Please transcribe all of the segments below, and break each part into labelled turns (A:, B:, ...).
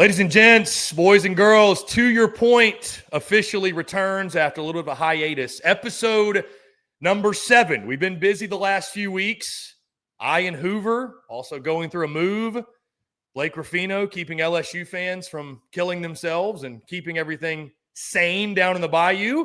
A: Ladies and gents, boys and girls, To Your Point officially returns after a little bit of a hiatus. Episode number 7. We've been busy the last few weeks. I and Hoover also going through a move. Blake Ruffino keeping LSU fans from killing themselves and keeping everything sane down in the bayou.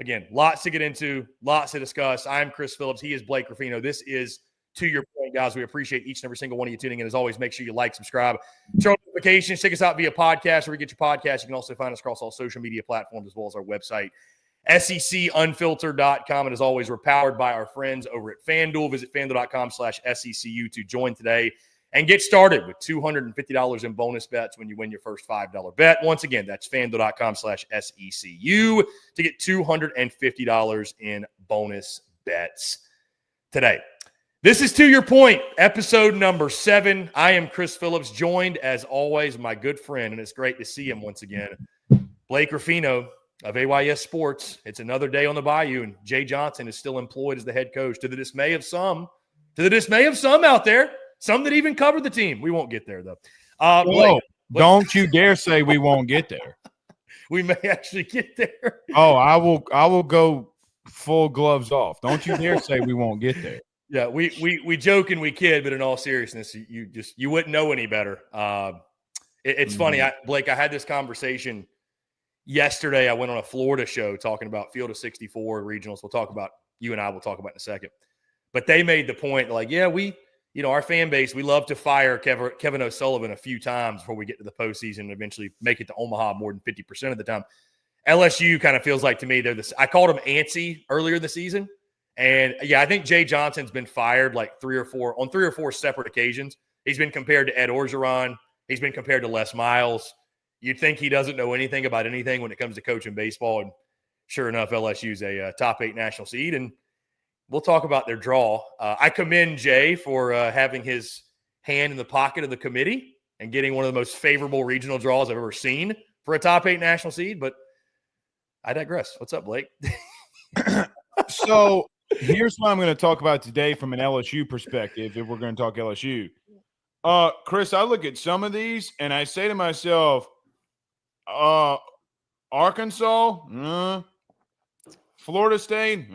A: Again, lots to get into, lots to discuss. I'm Chris Phillips. He is Blake Ruffino. This is To Your Point, guys. We appreciate each and every single one of you tuning in. As always, make sure you like, subscribe, turn on notifications, check us out via podcast where we get your podcast. You can also find us across all social media platforms as well as our website, secunfiltered.com. And as always, we're powered by our friends over at FanDuel. Visit FanDuel.com/SECU to join today and get started with $250 in bonus bets when you win your first $5 bet. Once again, that's FanDuel.com/SECU to get $250 in bonus bets today. This is To Your Point, episode number 7. I am Chris Phillips, joined as always my good friend, and it's great to see him once again, Blake Ruffino of AYS Sports. It's another day on the bayou, and Jay Johnson is still employed as the head coach to the dismay of some out there. Some that even covered the team. We won't get there, though.
B: Blake, don't you dare say we won't get there.
A: We may actually get there.
B: Oh, I will go full gloves off. Don't you dare say we won't get there.
A: Yeah, we joke and we kid, but in all seriousness, you wouldn't know any better. It's funny, Blake. I had this conversation yesterday. I went on a Florida show talking about Field of 64 regionals. You and I will talk about in a second. But they made the point, like, yeah, our fan base, we love to fire Kevin O'Sullivan a few times before we get to the postseason and eventually make it to Omaha more than 50% of the time. LSU kind of feels like to me I called them antsy earlier this season. And, yeah, I think Jay Johnson's been fired like 3 or 4 separate occasions. He's been compared to Ed Orgeron. He's been compared to Les Miles. You'd think he doesn't know anything about anything when it comes to coaching baseball. And sure enough, LSU's a top 8 national seed. And we'll talk about their draw. I commend Jay for having his hand in the pocket of the committee and getting one of the most favorable regional draws I've ever seen for a top 8 national seed. But I digress. What's up, Blake?
B: So here's what I'm going to talk about today from an LSU perspective, if we're going to talk LSU. Chris, I look at some of these and I say to myself, Arkansas, Florida State,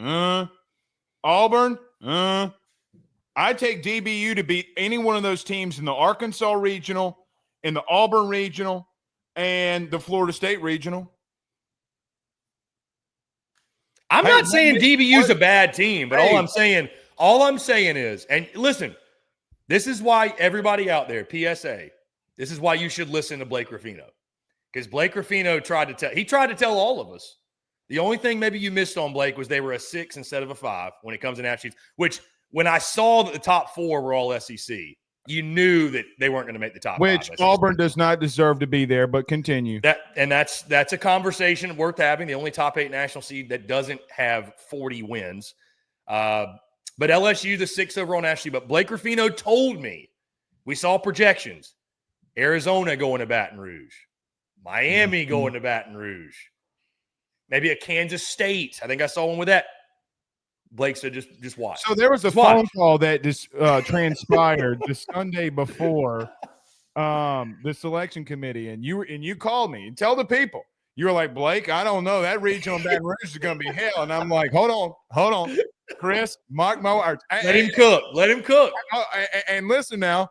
B: Auburn, I take DBU to beat any one of those teams in the Arkansas regional, in the Auburn regional, and the Florida State regional.
A: I'm not saying DBU's a bad team, but all I'm saying is, and listen, this is why everybody out there, PSA, this is why you should listen to Blake Ruffino. Because Blake Ruffino tried to tell all of us. The only thing maybe you missed on, Blake, was they were a 6 instead of a 5 when it comes to national sheets, which when I saw that the top 4 were all SEC, you knew that they weren't going to make the top 5.
B: Which Auburn does not deserve to be there, but continue.
A: That's a conversation worth having. The only top 8 national seed that doesn't have 40 wins. But LSU, the 6th overall national seed. But Blake Ruffino told me, we saw projections. Arizona going to Baton Rouge. Miami going to Baton Rouge. Maybe a Kansas State. I think I saw one with that. Blake said, just watch.
B: So there was a phone call that just transpired the Sunday before the selection committee, and you called me and tell the people. You were like, Blake, I don't know. That regional Baton Rouge is going to be hell. And I'm like, hold on. Chris, mark my words.
A: Let him cook.
B: And listen now,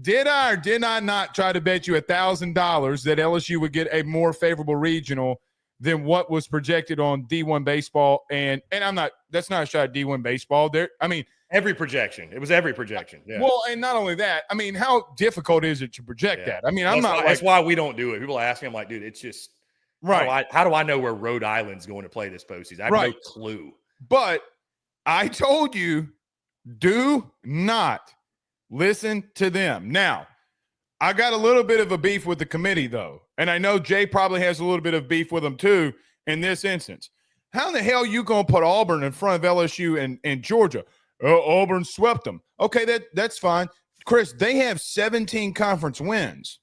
B: did I or did I not try to bet you $1,000 that LSU would get a more favorable regional than what was projected on D1 baseball? And that's not a shot at D1 baseball.
A: Every projection. It was every projection. Yeah.
B: Well, and not only that, how difficult is it to project that?
A: That's why we don't do it. People ask me, I'm like, dude, it's just right. How do I know where Rhode Island's going to play this postseason? I have no clue.
B: But I told you, do not listen to them. Now, I got a little bit of a beef with the committee, though. And I know Jay probably has a little bit of beef with them, too, in this instance. How in the hell you going to put Auburn in front of LSU and Georgia? Auburn swept them. Okay, that's fine. Chris, they have 17 conference wins.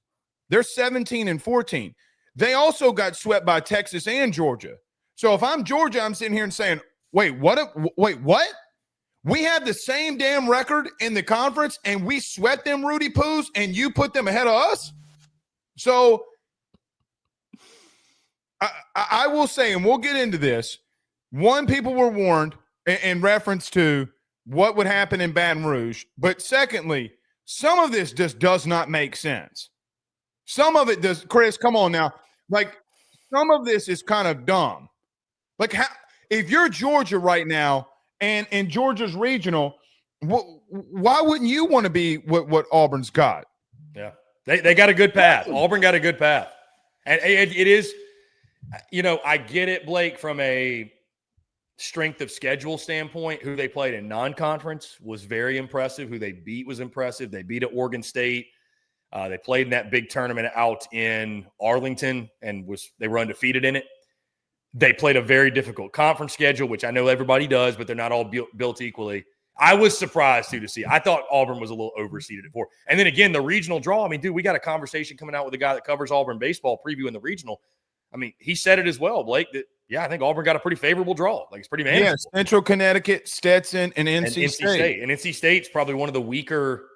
B: They're 17-14. They also got swept by Texas and Georgia. So if I'm Georgia, I'm sitting here and saying, wait, what? We have the same damn record in the conference, and we sweat them Rudy Poos, and you put them ahead of us? So I will say, and we'll get into this, one, people were warned in reference to what would happen in Baton Rouge. But secondly, some of this just does not make sense. Some of it does. Chris, come on now. Like, some of this is kind of dumb. Like, if you're Georgia right now and in Georgia's regional, why wouldn't you want to be what Auburn's got?
A: Yeah. They got a good path. Auburn got a good path. And it is, I get it, Blake, from a strength of schedule standpoint. Who they played in non-conference was very impressive. Who they beat was impressive. They beat at Oregon State. They played in that big tournament out in Arlington and they were undefeated in it. They played a very difficult conference schedule, which I know everybody does, but they're not all built equally. I was surprised, to see. I thought Auburn was a little overseeded at 4. And then, again, the regional draw. I mean, dude, we got a conversation coming out with a guy that covers Auburn baseball previewing the regional. I mean, he said it as well, Blake, that, I think Auburn got a pretty favorable draw. Like, it's pretty manageable.
B: Yeah, Central Connecticut, Stetson, and NC State.
A: And NC State's probably one of the weaker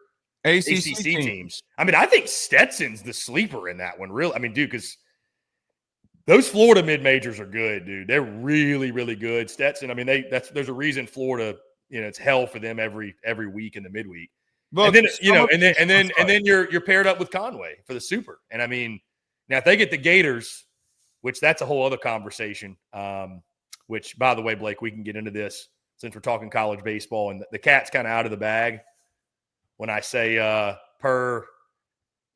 B: ACC
A: teams. I mean, I think Stetson's the sleeper in that one, really. I mean, dude, because those Florida mid-majors are good, dude. They're really, really good. Stetson, I mean, there's a reason Florida, it's hell for them every week in the midweek. Look, and then, and then you're paired up with Conway for the Super. And I mean, now if they get the Gators, which that's a whole other conversation. Which, by the way, Blake, we can get into this since we're talking college baseball, and the cat's kind of out of the bag when I say per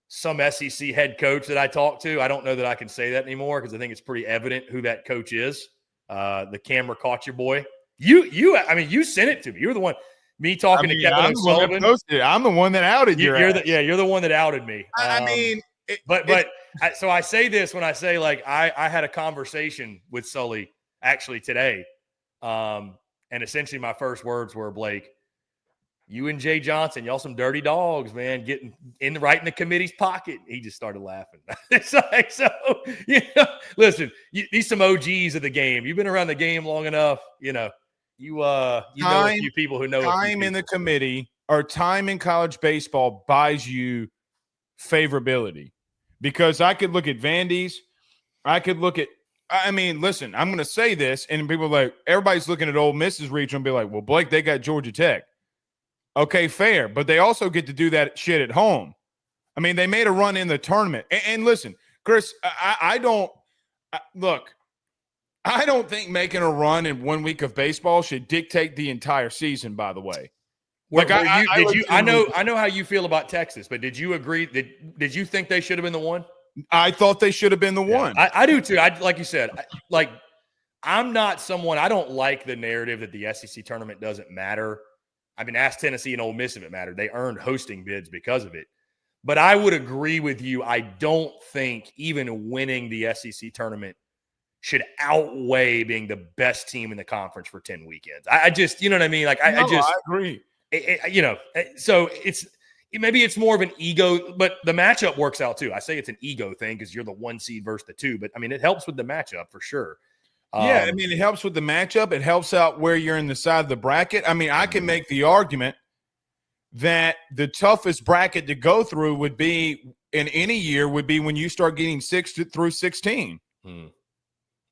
A: some SEC head coach that I talk to. I don't know that I can say that anymore because I think it's pretty evident who that coach is. The camera caught your boy. You sent it to me. You were the one. Me talking to Kevin O'Sullivan.
B: I'm the one that outed you.
A: You're the one that outed me. So I say this when I say, like, I had a conversation with Sully actually today. And essentially my first words were, Blake, you and Jay Johnson, y'all some dirty dogs, man, getting right in the committee's pocket. He just started laughing. It's like, listen, these some OGs of the game. You've been around the game long enough, you know a few people who know.
B: Time in the committee or time in college baseball buys you favorability. Because I could look at Vandy's, listen, I'm going to say this, and people are like, everybody's looking at Ole Miss's region and be like, well, Blake, they got Georgia Tech. Okay, fair, but they also get to do that shit at home. I mean, they made a run in the tournament. And listen, Chris, I don't think making a run in 1 week of baseball should dictate the entire season, by the way.
A: I know how you feel about Texas, but did you agree? Did you think they should have been the one?
B: I thought they should have been the one.
A: I do too. Like you said, I'm not someone. I don't like the narrative that the SEC tournament doesn't matter. I mean, ask Tennessee and Ole Miss if it mattered. They earned hosting bids because of it. But I would agree with you. I don't think even winning the SEC tournament should outweigh being the best team in the conference for 10 weekends. I just, you know what I mean? I
B: agree.
A: So maybe it's more of an ego, but the matchup works out too. I say it's an ego thing because you're the 1 seed versus the 2, but I mean, it helps with the matchup for sure.
B: It helps with the matchup. It helps out where you're in the side of the bracket. I mean, I can make the argument that the toughest bracket to go through would be in any year would be when you start getting 6 through 16.
A: Yeah.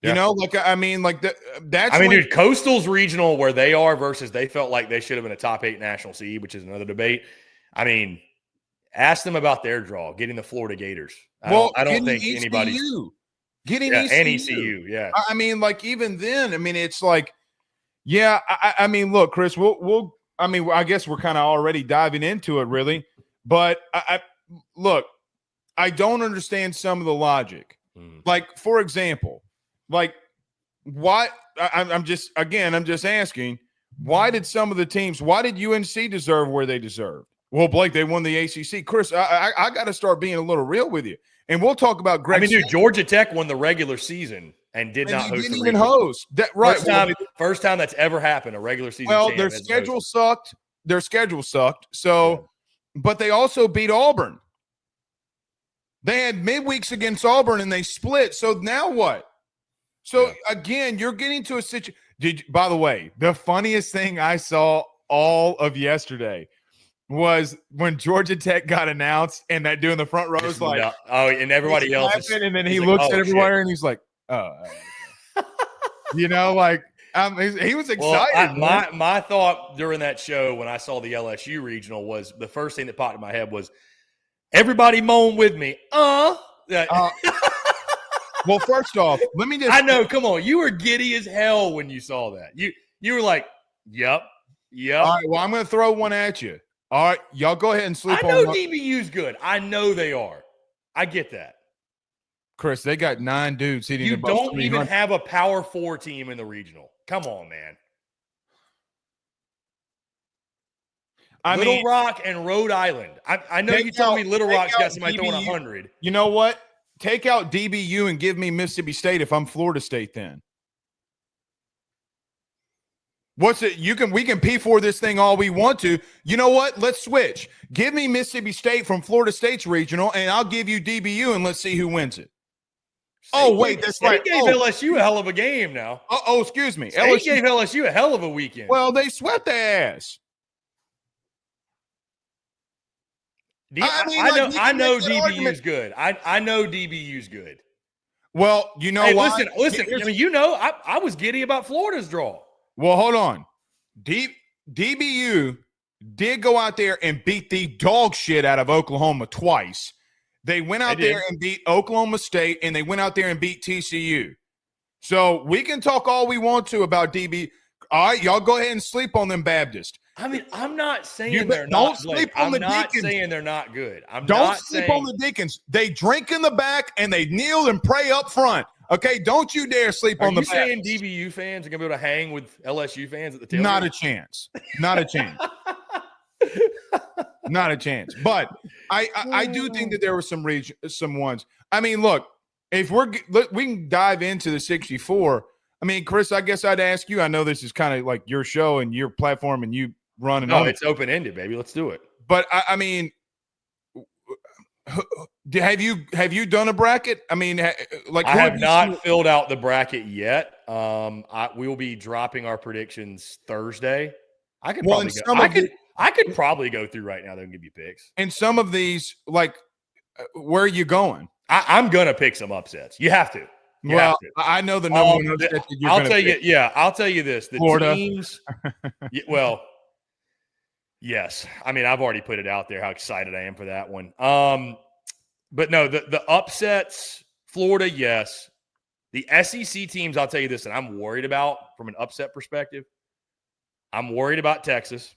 B: You know, that's.
A: Dude, Coastal's regional where they are versus they felt like they should have been a top 8 national seed, which is another debate. I mean, ask them about their draw, getting the Florida Gators. I don't think anybody's
B: getting
A: ECU. Yeah.
B: I mean, even then, I mean, it's like, I mean, look, Chris, I guess we're kind of already diving into it, really. But look, I don't understand some of the logic. Like, for example. Like, why? I'm just asking, why did UNC deserve where they deserved? Well, Blake, they won the ACC. Chris, I got to start being a little real with you. And we'll talk about Greg.
A: Georgia Tech won the regular season and did not host.
B: Didn't even host. Right.
A: First time that's ever happened, a regular season.
B: Well, their schedule sucked. So, but they also beat Auburn. They had midweeks against Auburn and they split. So now what? So, again, you're getting to a situation. By the way, the funniest thing I saw all of yesterday was when Georgia Tech got announced and that dude in the front row was like,
A: and everybody else is,
B: and then he looks at everyone and he's like, he was excited.
A: Well, my thought during that show when I saw the LSU regional was the first thing that popped in my head was everybody moan with me.
B: Well, first off, let me just.
A: I know. Come on, you were giddy as hell when you saw that. You were like, "Yep." All
B: right. Well, I'm going to throw one at you. All right, y'all go ahead and sleep on.
A: I know DBU's good. I know they are. I get that.
B: Chris, they got 9 dudes hitting.
A: You don't even have a Power 4 team in the regional. Come on, man. Little Rock and Rhode Island. I know you told me Little Rock's got somebody throwing 100.
B: You know what? Take out DBU and give me Mississippi State if I'm Florida State then. What's it? We can P4 this thing all we want to. You know what? Let's switch. Give me Mississippi State from Florida State's regional, and I'll give you DBU, and let's see who wins it. That's right.
A: They gave LSU a hell of a game now.
B: Excuse me.
A: LSU gave LSU a hell of a weekend.
B: Well, they swept their ass.
A: I know DBU's good. I know DBU's good.
B: Well, you know why?
A: Listen. I was giddy about Florida's draw.
B: Well, hold on. DBU did go out there and beat the dog shit out of Oklahoma twice. They went out there and beat Oklahoma State, and they went out there and beat TCU. So we can talk all we want to about DB. All right, y'all go ahead and sleep on them Baptist.
A: I mean, I'm not saying they're not. I'm not saying they're not good.
B: Don't sleep on the Deacons. They drink in the back and they kneel and pray up front. Okay, don't you dare sleep on the back.
A: Are you saying DBU fans are going to be able to hang with LSU fans at the tailgate?
B: Not a chance. Not a chance. Not a chance. But I do think that there were some ones. I mean, look, if we can dive into the 64. I mean, Chris, I guess I'd ask you. I know this is kind of like your show and your platform, and you run and
A: it's open ended, baby. Let's do it.
B: But I mean, have you done a bracket? I mean, I
A: have not filled out the bracket yet. We will be dropping our predictions Thursday. I could probably go through right now. They'll give you picks.
B: And some of these, like, where are you going?
A: I'm gonna pick some upsets. You have to.
B: I know the number one upset that you're
A: I'll tell you. Yeah, I'll tell you this: the
B: Florida.
A: Teams. Yes. I mean, I've already put it out there how excited I am for that one. But no, the upsets, Florida, yes. The SEC teams, I'll tell you this, and I'm worried about from an upset perspective. I'm worried about Texas.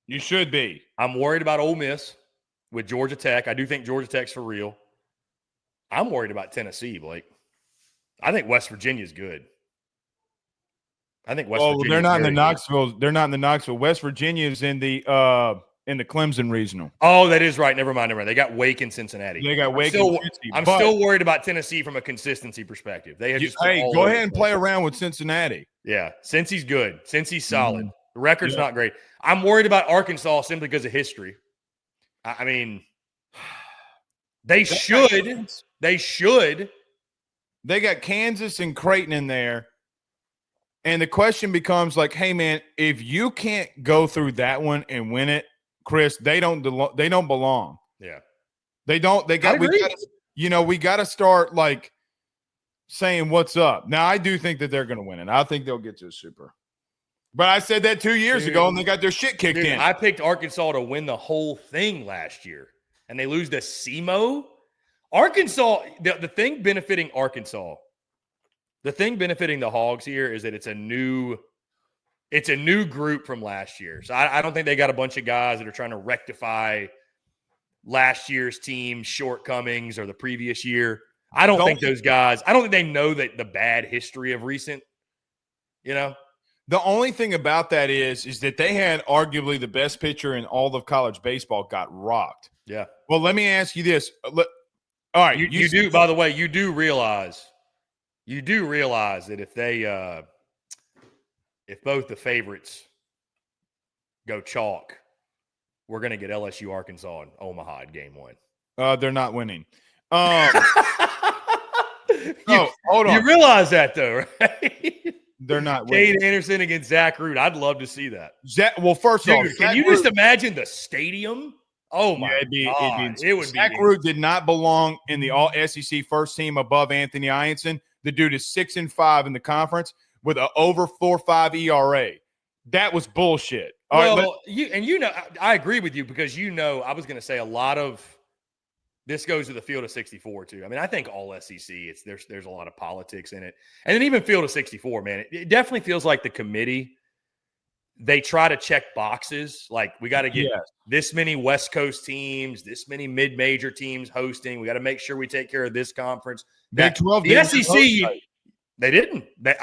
B: You should be.
A: I'm worried about Ole Miss with Georgia Tech. I do think Georgia Tech's for real. I'm worried about Tennessee, Blake. I think West Virginia's good. I think West Virginia.
B: They're not in the Knoxville. They're not in the Knoxville. West Virginia is in the Clemson regional.
A: Oh, that is right. Never mind. They got Wake and Cincinnati.
B: They got Wake.
A: I'm still worried about Tennessee from a consistency perspective. They had
B: go ahead and play around with Cincinnati.
A: Yeah, Cincy's good. Cincy's solid. The record's not great. I'm worried about Arkansas simply because of history. I mean, they should. They should.
B: They got Kansas and Creighton in there. And the question becomes like, hey, man, if you can't go through that one and win it, Chris, they don't belong.
A: Yeah.
B: They don't. We got to start like saying what's up. Now, I do think that they're going to win it. I think they'll get to a super. But I said that 2 years ago, and they got their shit kicked in.
A: I picked Arkansas to win the whole thing last year, and they lose to SEMO. Arkansas, the thing benefiting Arkansas, the thing benefiting the Hogs here is that it's a new group from last year. So I don't think they got a bunch of guys that are trying to rectify last year's team's shortcomings or the previous year. I don't think those guys – I don't think they know that the bad history of recent,
B: The only thing about that is that they had arguably the best pitcher in all of college baseball got rocked.
A: Yeah.
B: Well, let me ask you this. All right.
A: You do, by the way, you do realize that if they if both the favorites go chalk, we're going to get LSU Arkansas in Omaha in game 1.
B: They're not winning. Hold on.
A: You realize that though, right?
B: They're not.
A: Cade Anderson against Zach Root. I'd love to see that.
B: Well, first off,
A: can you just imagine the stadium? Oh my God. It would
B: Zach
A: be.
B: Root did not belong in the All SEC first team above Anthony Ianson. The dude is 6-5 in the conference with an over 4.5 ERA. That was bullshit.
A: Well, I agree with you because I was going to say a lot of this goes to the field of 64 too. I mean, I think all SEC, there's a lot of politics in it, and then even field of 64, man, it definitely feels like the committee. They try to check boxes. Like, we got to get this many West Coast teams, this many mid-major teams hosting. We got to make sure we take care of this conference.
B: Big 12,
A: the SEC, they didn't. They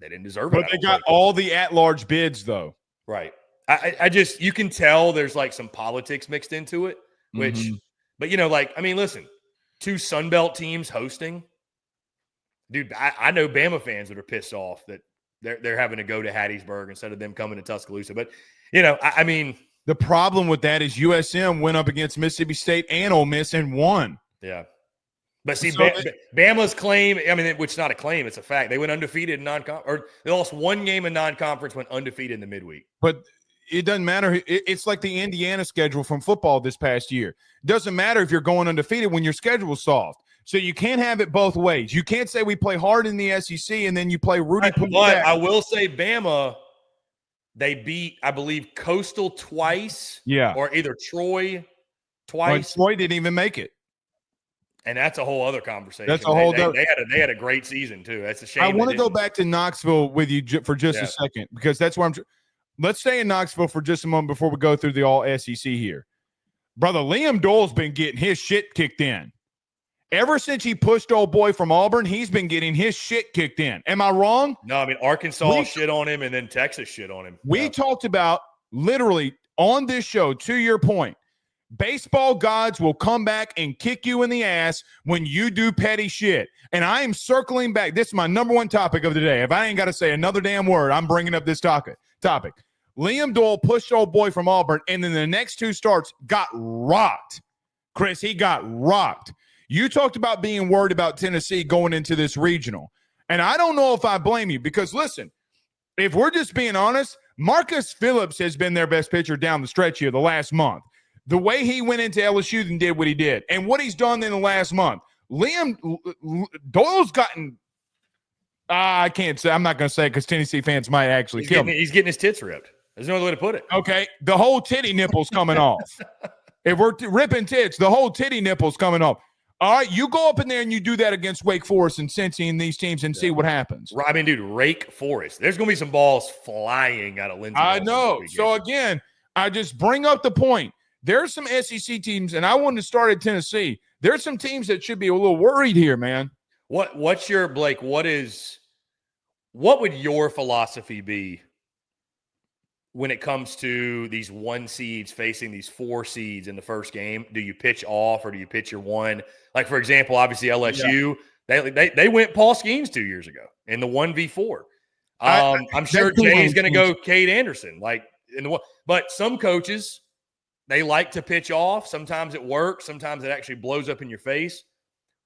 A: didn't deserve it.
B: But they got all the at-large bids, though.
A: Right. I just, you can tell there's like some politics mixed into it, which, but listen, 2 Sunbelt teams hosting. Dude, I know Bama fans that are pissed off that they're having to go to Hattiesburg instead of them coming to Tuscaloosa. But,
B: the problem with that is USM went up against Mississippi State and Ole Miss and won.
A: Yeah. But see, Bama's claim, which is not a claim, it's a fact. They went undefeated in they lost 1 game in non-conference, went undefeated in the midweek.
B: But it doesn't matter. It's like the Indiana schedule from football this past year. It doesn't matter if you're going undefeated when your schedule is soft. So you can't have it both ways. You can't say we play hard in the SEC and then you play Rudy.
A: But I will say Bama, they beat, I believe, Coastal twice.
B: Yeah.
A: Or either Troy twice.
B: Troy didn't even make it.
A: And that's a whole other conversation.
B: That's a whole other.
A: They had a great season too. That's a shame.
B: I want to go back to Knoxville with you for just a second because that's where let's stay in Knoxville for just a moment before we go through the all SEC here. Brother, Liam Dole's been getting his shit kicked in. Ever since he pushed old boy from Auburn, he's been getting his shit kicked in. Am I wrong?
A: No, Arkansas shit on him and then Texas shit on him.
B: We talked about literally on this show, to your point, baseball gods will come back and kick you in the ass when you do petty shit. And I am circling back. This is my number 1 topic of the day. If I ain't got to say another damn word, I'm bringing up this topic. Liam Dole pushed old boy from Auburn, and then the next 2 starts got rocked. Chris, he got rocked. You talked about being worried about Tennessee going into this regional. And I don't know if I blame you because, listen, if we're just being honest, Marcus Phillips has been their best pitcher down the stretch here the last month. The way he went into LSU and did what he did and what he's done in the last month. Liam Doyle's gotten I can't say. I'm not going to say it because Tennessee fans might actually kill me.
A: He's getting his tits ripped. There's no other way to put it.
B: Okay, the whole titty nipple's coming off. If we're ripping tits, the whole titty nipple's coming off. All right, you go up in there and you do that against Wake Forest and Cincy and these teams and see what happens.
A: I mean, dude, Wake Forest. There's going to be some balls flying out of Lindsey.
B: I know. So, again, I just bring up the point. There's some SEC teams, and I wanted to start at Tennessee. There's some teams that should be a little worried here, man.
A: What's your, Blake, what would your philosophy be when it comes to these 1 seeds facing these 4 seeds in the first game? Do you pitch off or do you pitch your 1? Like, for example, obviously LSU, they went Paul Skeens 2 years ago in the 1v4. I'm sure Jay's going to go Cade Anderson. But some coaches, they like to pitch off. Sometimes it works. Sometimes it actually blows up in your face.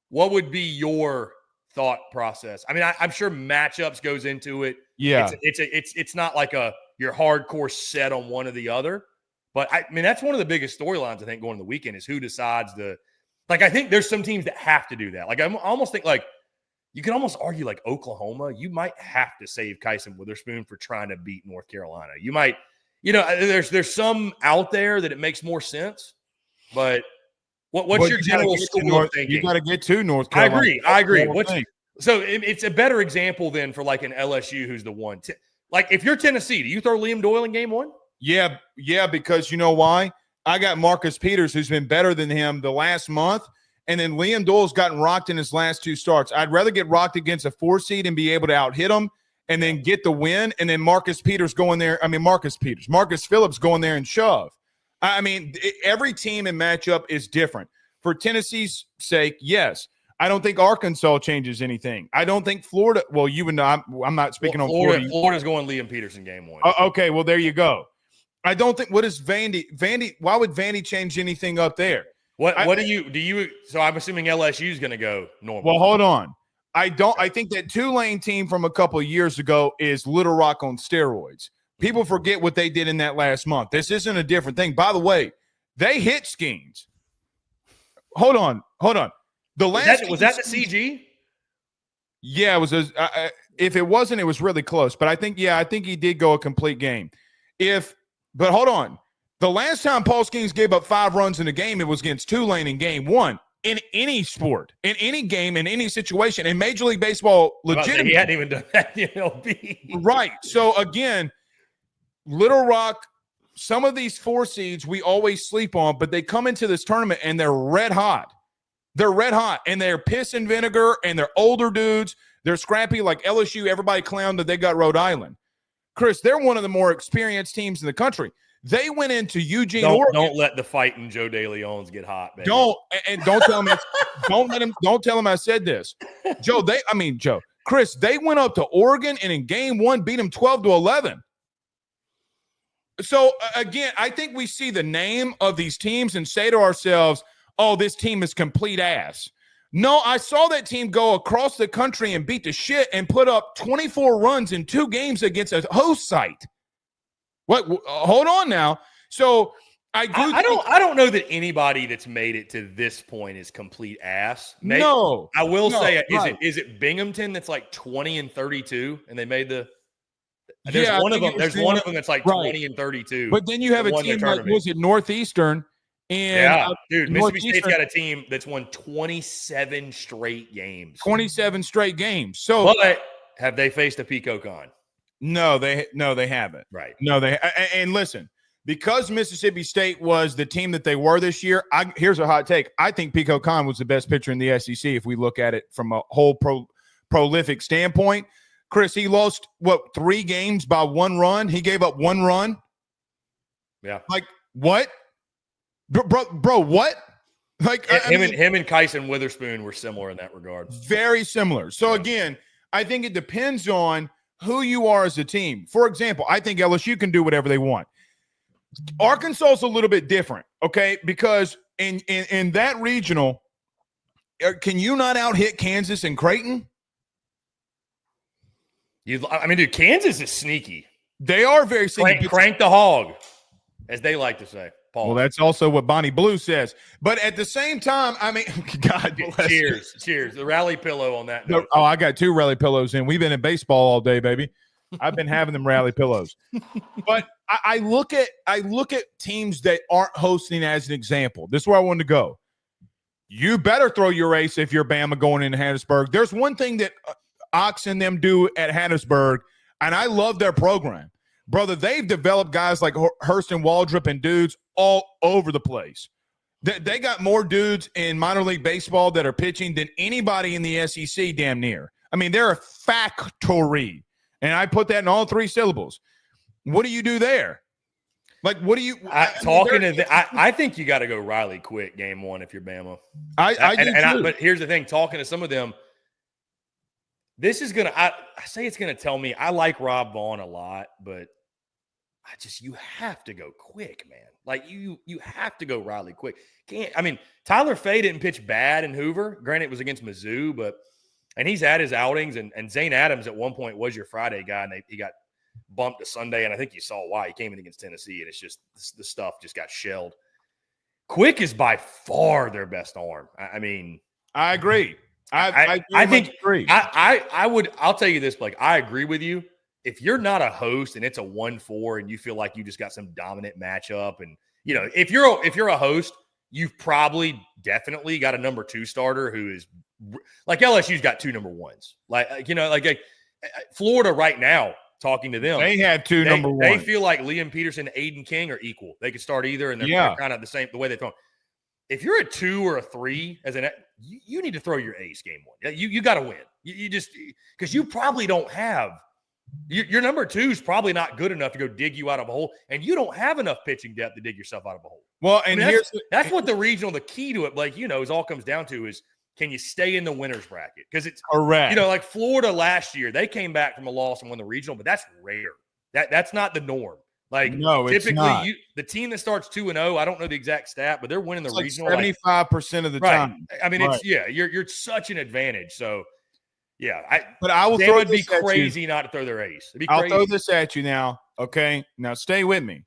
A: What would be your thought process? I mean, I'm sure matchups goes into it.
B: Yeah.
A: It's not like you're hardcore set on one or the other. But I mean, that's one of the biggest storylines I think going to the weekend is who decides I think there's some teams that have to do that. Like, I almost think you can almost argue like Oklahoma, you might have to save Kyson Witherspoon for trying to beat North Carolina. You might, there's some out there that it makes more sense, but what's your general school of thinking?
B: You got to get to North Carolina.
A: I agree. So it's a better example than for like an LSU who's the 1. Like, if you're Tennessee, do you throw Liam Doyle in game 1?
B: Yeah, because you know why? I got Marcus Peters, who's been better than him the last month, and then Liam Doyle's gotten rocked in his last 2 starts. I'd rather get rocked against a 4 seed and be able to out-hit him and then get the win, and then Marcus Phillips go in there and shove. I mean, every team and matchup is different. For Tennessee's sake, yes. I don't think Arkansas changes anything. I don't think Florida – well, you would know. I'm not speaking on Florida.
A: Florida's going Liam Peterson game 1.
B: Okay, well, there you go. I don't think – what is Vandy – why would Vandy change anything up there?
A: What do you – so I'm assuming LSU is going to go normal.
B: Well, hold on. I think that Tulane team from a couple of years ago is Little Rock on steroids. People forget what they did in that last month. This isn't a different thing. By the way, they hit Skeens. Hold on. The last
A: was that the CG?
B: Yeah, it was. If it wasn't, it was really close. But I think he did go a complete game. But hold on. The last time Paul Skeens gave up 5 runs in a game, it was against Tulane in game 1. In any sport, in any game, in any situation, in Major League Baseball, legitimately.
A: He hadn't even done that in MLB.
B: Right. So, again, Little Rock, some of these 4 seeds we always sleep on, but they come into this tournament and they're red hot. They're red hot, and they're piss and vinegar, and they're older dudes. They're scrappy like LSU. Everybody clowned that they got Rhode Island. Chris, they're one of the more experienced teams in the country. They went into Eugene, Oregon.
A: Don't let the fighting Joe DeLeons get hot, baby.
B: Don't tell him. Don't tell him I said this, Joe. Chris, they went up to Oregon and in game 1 beat them 12-11. So again, I think we see the name of these teams and say to ourselves, "Oh, this team is complete ass." No, I saw that team go across the country and beat the shit and put up 24 runs in 2 games against a host site. What? Hold on now. So I
A: don't know that anybody that's made it to this point is complete ass.
B: No,
A: I will say, is it Binghamton that's like 20-32, and they made the? There's one of them. There's one of them that's like 20-32.
B: But then you have a team like, was it Northeastern? And
A: Mississippi State's got a team that's won 27 straight games.
B: 27 straight games. So,
A: but have they faced a Pico Con?
B: No, they haven't.
A: Right.
B: No, and listen, because Mississippi State was the team that they were this year, here's a hot take. I think Pico Con was the best pitcher in the SEC if we look at it from a whole prolific standpoint. Chris, he lost, 3 games by 1 run? He gave up 1 run?
A: Yeah.
B: Like, what? Bro, what? Like
A: him and Kyson Witherspoon were similar in that regard.
B: Very similar. So, again, I think it depends on who you are as a team. For example, I think LSU can do whatever they want. Arkansas is a little bit different, okay? Because in that regional, can you not out-hit Kansas and Creighton?
A: Dude, Kansas is sneaky.
B: They are very sneaky.
A: Crank the hog, as they like to say. Paul.
B: Well, that's also what Bonnie Blue says. But at the same time, God bless.
A: Cheers. The rally pillow on that note.
B: Oh, I got 2 rally pillows in. We've been in baseball all day, baby. I've been having them rally pillows. But I look at teams that aren't hosting as an example. This is where I wanted to go. You better throw your ace if you're Bama going into Hattiesburg. There's one thing that Ox and them do at Hattiesburg, and I love their program. Brother, they've developed guys like Hurst and Waldrop and dudes all over the place. They got more dudes in minor league baseball that are pitching than anybody in the SEC damn near. They're a factory. And I put that in all 3 syllables. What do you do there? Like, what do you –
A: I think you got to go Riley quick game 1 if you're Bama. But here's the thing. Talking to some of them, this is going to – I say it's going to tell me I like Rob Vaughn a lot, but – you have to go quick, man. Like you have to go Riley quick. Tyler Fay didn't pitch bad in Hoover. Granted, it was against Mizzou, and he's had his outings. And Zane Adams at one point was your Friday guy, and he got bumped to Sunday. And I think you saw why. He came in against Tennessee, and it's just the stuff just got shelled. Quick is by far their best arm.
B: I agree.
A: I'll tell you this, Blake. I agree with you. If you're not a host and it's a 1-4 and you feel like you just got some dominant matchup, and if you're a host, you've probably definitely got a number 2 starter who is like LSU's got 2 number 1s. Like Florida right now, talking to them,
B: they have 2 number 1s.
A: They feel like Liam Peterson and Aiden King are equal. They could start either, and they're kind of the same the way they throw. If you're a 2 or a 3 you need to throw your ace game 1. You got to win. You just because you probably don't have. Your number 2 is probably not good enough to go dig you out of a hole, and you don't have enough pitching depth to dig yourself out of a hole.
B: Well, and
A: that's what the key to it, Blake, is all comes down to is can you stay in the winner's bracket? Because it's
B: correct.
A: Like Florida last year, they came back from a loss and won the regional, but that's rare. That's not the norm. Like
B: no,
A: typically,
B: it's not.
A: The team that starts 2-0, I don't know the exact stat, but they're winning the regional
B: 75% of the time.
A: It's you're such an advantage. So. Yeah,
B: but I will
A: they
B: throw
A: would be
B: this at
A: crazy
B: you.
A: not to throw their ace. It'd be
B: I'll
A: crazy.
B: throw this at you now. Okay, now stay with me.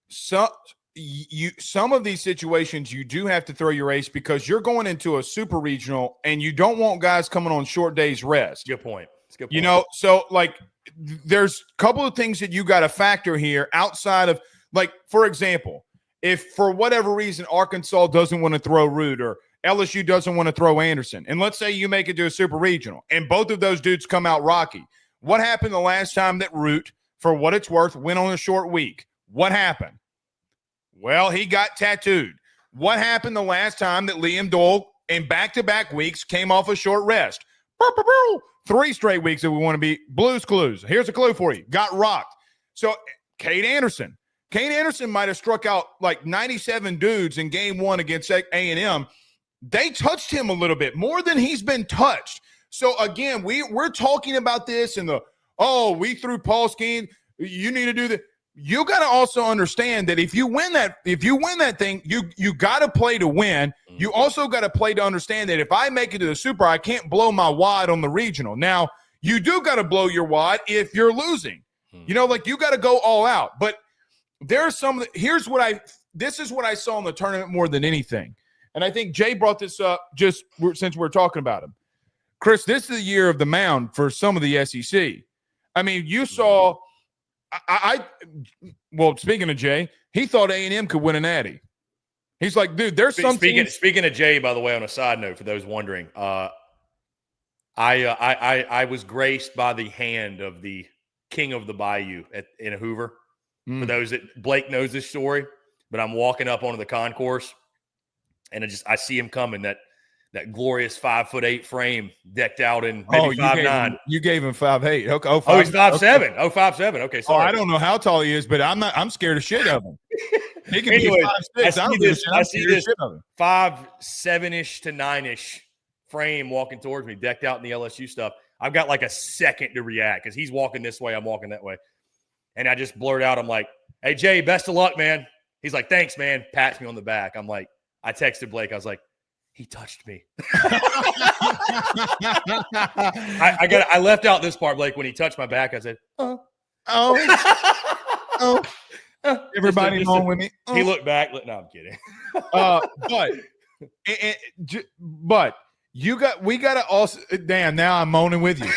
B: Some of these situations you do have to throw your ace because you're going into a super regional and you don't want guys coming on short days rest.
A: Good point. It's a good point.
B: You know, so like there's a couple of things that you got to factor here outside of, like, for example, if for whatever reason Arkansas doesn't want to throw Root or LSU doesn't want to throw Anderson, and let's say you make it to a super regional and both of those dudes come out rocky. What happened the last time that Root, for what it's worth, went on a short week? What happened? Well, he got tattooed. What happened the last time that Liam Doyle in back-to-back weeks came off a short rest? 3 straight weeks if we want to be Blues Clues. Here's a clue for you. Got rocked. So, Cade Anderson might have struck out like 97 dudes in game 1 against A&M. They touched him a little bit, more than he's been touched. So, again, we're talking about this and we threw Paul Skeen. You need to do that. You got to also understand that if you win that thing, you got to play to win. You also got to play to understand that if I make it to the super, I can't blow my wad on the regional. Now, you do got to blow your wad if you're losing. You know, like you got to go all out. But there's this is what I saw in the tournament more than anything. And I think Jay brought this up just since we're talking about him. Chris, this is the year of the mound for some of the SEC. I mean, you saw well, speaking of Jay, he thought A&M could win a natty. He's like, dude, there's some
A: speaking of Jay, by the way, on a side note, for those wondering, I was graced by the hand of the king of the Bayou in Hoover. For those that Blake knows this story, but I'm walking up onto the concourse, and I see him coming. That glorious 5'8" frame decked out in maybe 5'9".
B: You gave him 5'8". Okay.
A: He's 5'7". Oh, 5'7". Okay, sorry.
B: I don't know how tall he is, but I'm scared of shit of him. He can
A: Anyways,
B: be 5'6".
A: I see this 5'7" to 9-ish frame walking towards me, decked out in the LSU stuff. I've got like a second to react because he's walking this way, I'm walking that way. And I just blurt out, I'm like, hey, Jay, best of luck, man. He's like, thanks, man. Pats me on the back. I'm like, I texted Blake. I was like, he touched me. I left out this part, Blake. When he touched my back, I said, oh.
B: Everybody home with me.
A: He looked back. No, I'm kidding.
B: But we got to also. Damn, now I'm moaning with you.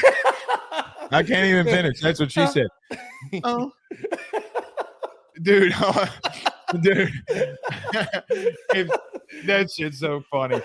B: I can't even finish. That's what she said. Oh, dude. Dude, that shit's so funny.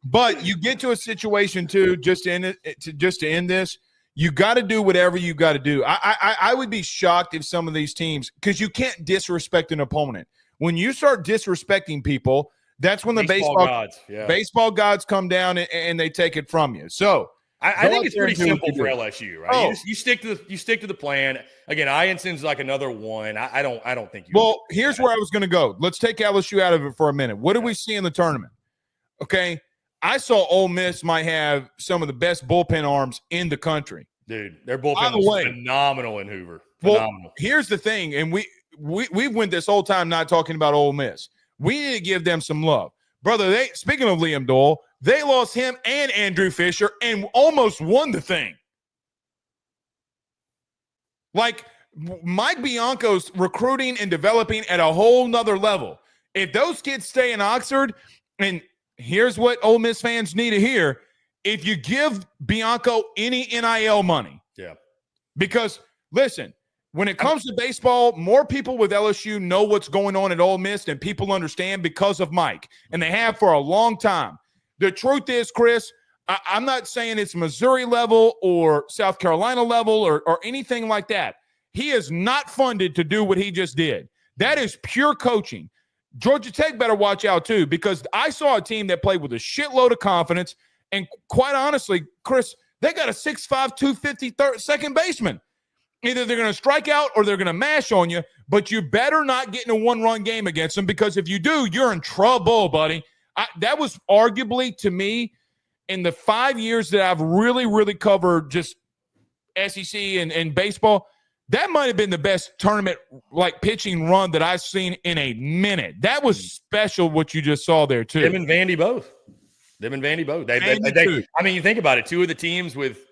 B: But you get to a situation too, just to end this, you got to do whatever you got to do. I would be shocked if some of these teams, because you can't disrespect an opponent. When you start disrespecting people, that's when the baseball gods come down and they take it from you. So
A: I think it's pretty simple for LSU, right? You stick to the plan. Again, Ienson's like another one. I don't think you.
B: Well, here's where I was going to go. Let's take LSU out of it for a minute. What do we see in the tournament? Okay, I saw Ole Miss might have some of the best bullpen arms in the country.
A: Dude, their bullpen was phenomenal in Hoover. Phenomenal.
B: Well, here's the thing, and we went this whole time not talking about Ole Miss. We need to give them some love, brother. Speaking of Liam Doyle, they lost him and Andrew Fisher and almost won the thing. Like, Mike Bianco's recruiting and developing at a whole nother level. If those kids stay in Oxford, and here's what Ole Miss fans need to hear, if you give Bianco any NIL money.
A: Yeah.
B: Because, listen, when it comes to baseball, more people with LSU know what's going on at Ole Miss than people understand because of Mike, and they have for a long time. The truth is, Chris, I'm not saying it's Missouri level or South Carolina level or anything like that. He is not funded to do what he just did. That is pure coaching. Georgia Tech better watch out, too, because I saw a team that played with a shitload of confidence, and quite honestly, Chris, they got a 6'5", 250 second baseman. Either they're going to strike out or they're going to mash on you, but you better not get in a one-run game against them, because if you do, you're in trouble, buddy. That was arguably, to me, in the 5 years that I've really covered just SEC and baseball, that might have been the best tournament like pitching run that I've seen in a minute. That was special what you just saw there, too.
A: Him and Vandy both. Them and Vandy both.
B: Vandy
A: I mean, you think about it. Two of the teams with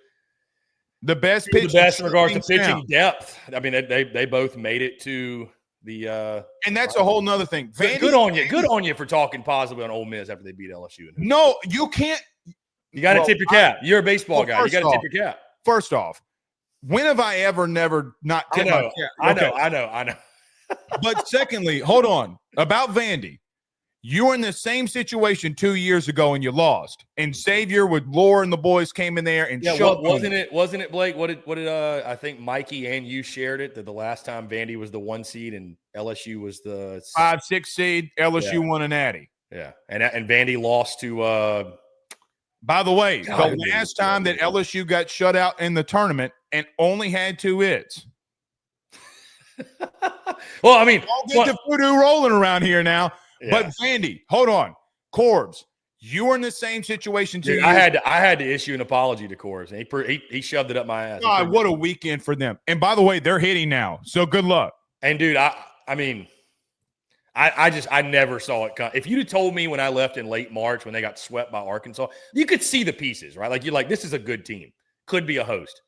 B: the best
A: pitching, the best in regards to pitching depth. I mean, they both made it to the.
B: And that's a whole nother thing.
A: Vandy, good on you. Good on you for talking positively on Ole Miss after they beat LSU.
B: No, you can't.
A: You got to tip your cap. You're a baseball guy. You got to tip your cap.
B: First off, when have I ever never not tipped my cap?
A: I know.
B: But secondly, hold on. About Vandy. You were in the same situation 2 years ago and you lost. And Xavier with Laura and the boys came in there and
A: wasn't it Blake? What did I think Mikey and you shared it that the last time Vandy was the 1 seed and LSU was the
B: 5-6 seed, LSU won an Natty.
A: Yeah. And Vandy lost to
B: by the way, the last time that LSU got shut out in the tournament and only had 2 hits.
A: Well, I mean,
B: don't get the voodoo rolling around here now. Yeah. But Vandy, hold on, Corbs, you were in the same situation too.
A: I had to issue an apology to Corbs, and he shoved it up my ass.
B: God, what a weekend for them! And by the way, they're hitting now, so good luck.
A: And dude, I mean, I never saw it come. If you'd have told me when I left in late March when they got swept by Arkansas, you could see the pieces, right? Like you're like, this is a good team, could be a host.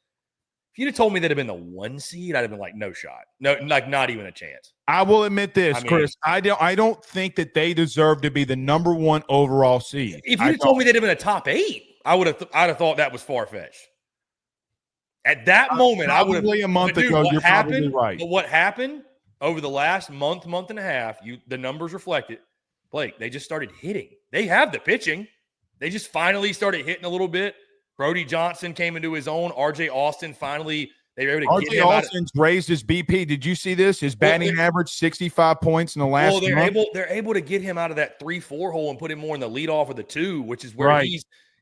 A: If you'd have told me that'd have been the 1 seed, I'd have been like, no shot, no, like not even a chance.
B: I will admit this, Chris. I don't think that they deserve to be the number 1 overall seed.
A: If you'd have told me they'd have been a top 8, I'd have thought that was far fetched. At that moment, I would have.
B: Probably a month ago, you're probably right.
A: But what happened over the last month and a half? The numbers reflect it. Blake, they just started hitting. They have the pitching. They just finally started hitting a little bit. Brody Johnson came into his own. RJ Austin finally, they were able to get him
B: Austin's raised his BP. Did you see this? His batting average 65 points in the last month.
A: They're able to get him out of that 3-4 hole and put him more in the leadoff of the 2, which is where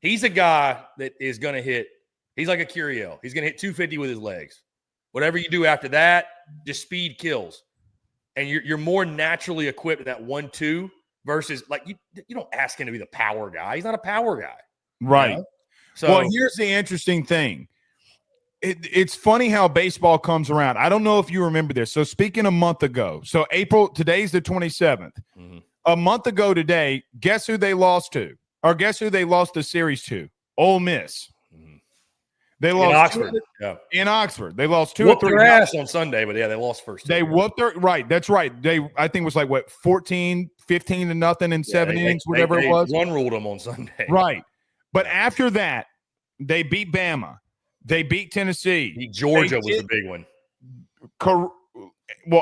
A: he's a guy that is going to hit. He's like a Curiel. He's going to hit 250 with his legs. Whatever you do after that, just speed kills. And you're more naturally equipped at that 1-2 versus like you don't ask him to be the power guy. He's not a power guy.
B: Right.
A: You know? So,
B: well, here's the interesting thing. It's funny how baseball comes around. I don't know if you remember this. So speaking a month ago, so today's the 27th. Mm-hmm. A month ago today, guess who they lost to? Or guess who they lost the series to? Ole Miss. Mm-hmm. They lost
A: in Oxford.
B: In Oxford. They lost 2
A: whooped
B: or 3
A: their ass on Sunday, but yeah, they lost first.
B: They whooped their that's right. I think it was like 15 to nothing in 7 innings, whatever it was.
A: One ruled them on Sunday.
B: Right. But after that, they beat Bama. They beat Tennessee.
A: Georgia was the big one.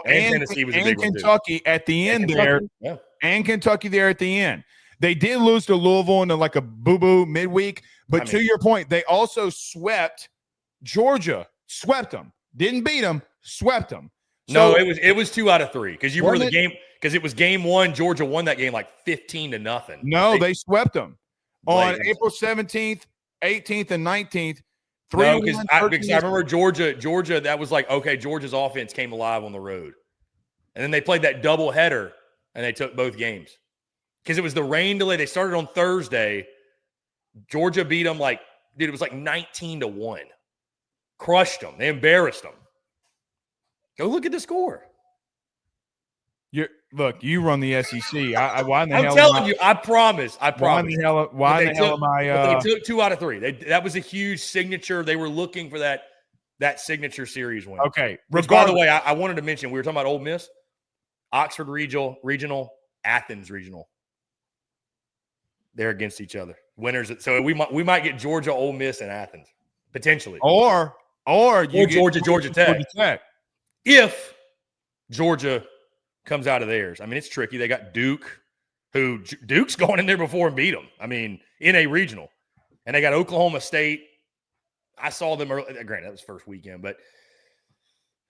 B: And
A: Tennessee was the big one.
B: And Kentucky at the end there.
A: Yeah.
B: And Kentucky there at the end. They did lose to Louisville in like a boo-boo midweek. But to your point, they also swept Georgia. Swept them. Didn't beat them. Swept them.
A: So, no, it was 2 out of 3 because you were the game because it was game 1. Georgia won that game like 15-0.
B: No, they swept them on April 17th, 18th, and 19th.
A: No, because I remember Georgia. That was like, okay, Georgia's offense came alive on the road, and then they played that double header and they took both games because it was the rain delay. They started on Thursday. Georgia beat them it was like 19-1. Crushed them. They embarrassed them. Go look at the score.
B: You run the SEC. I'm
A: telling you, I promise.
B: Why in the hell am I?
A: They took 2 out of 3. That was a huge signature. They were looking for that signature series win.
B: Okay.
A: Which, by the way, I wanted to mention, we were talking about Ole Miss, Oxford Regional, Athens Regional. They're against each other. Winners. So we might get Georgia, Ole Miss, and Athens potentially,
B: or
A: Georgia Tech. If Georgia comes out of theirs. I mean, it's tricky. They got Duke, Duke's gone in there before and beat them. I mean, in a regional. And they got Oklahoma State. I saw them early. Granted, that was first weekend, but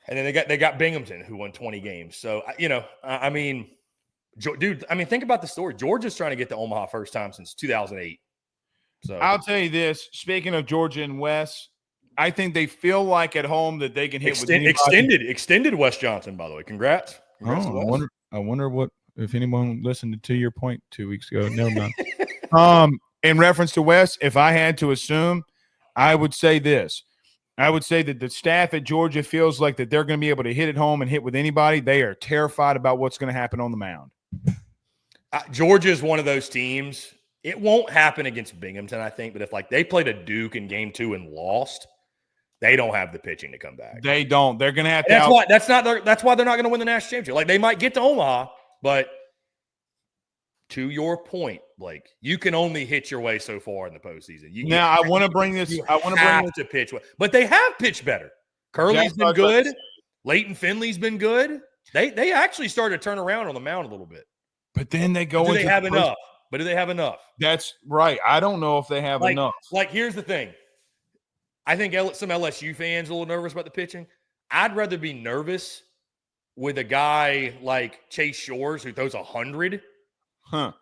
A: and then they got Binghamton, who won 20 games. So, I mean, dude, think about the story. Georgia's trying to get to Omaha first time since 2008. So
B: I'll tell you this. Speaking of Georgia and Wes, I think they feel like at home that they can hit with
A: extended Wes Johnson, by the way. Congrats.
B: I wonder what if anyone listened to your point 2 weeks ago. No, none. In reference to Wes, if I had to assume, I would say this. I would say that the staff at Georgia feels like that they're going to be able to hit at home and hit with anybody. They are terrified about what's going to happen on the mound.
A: Georgia is one of those teams. It won't happen against Binghamton, I think. But if like they played a Duke in game 2 and lost, they don't have the pitching to come back.
B: They don't. They're going to have to.
A: That's why they're not going to win the national championship. Like they might get to Omaha, but to your point, Blake, you can only hit your way so far in the postseason.
B: I want to bring this. I want to bring
A: to pitch, but they have pitched better. Curley's been good. Leighton Finley's been good. They actually started to turn around on the mound a little bit.
B: But then they go.
A: Do they have enough? But do they have enough?
B: That's right. I don't know if they have enough.
A: Like, here's the thing. I think some LSU fans are a little nervous about the pitching. I'd rather be nervous with a guy like Chase Shores who throws 100.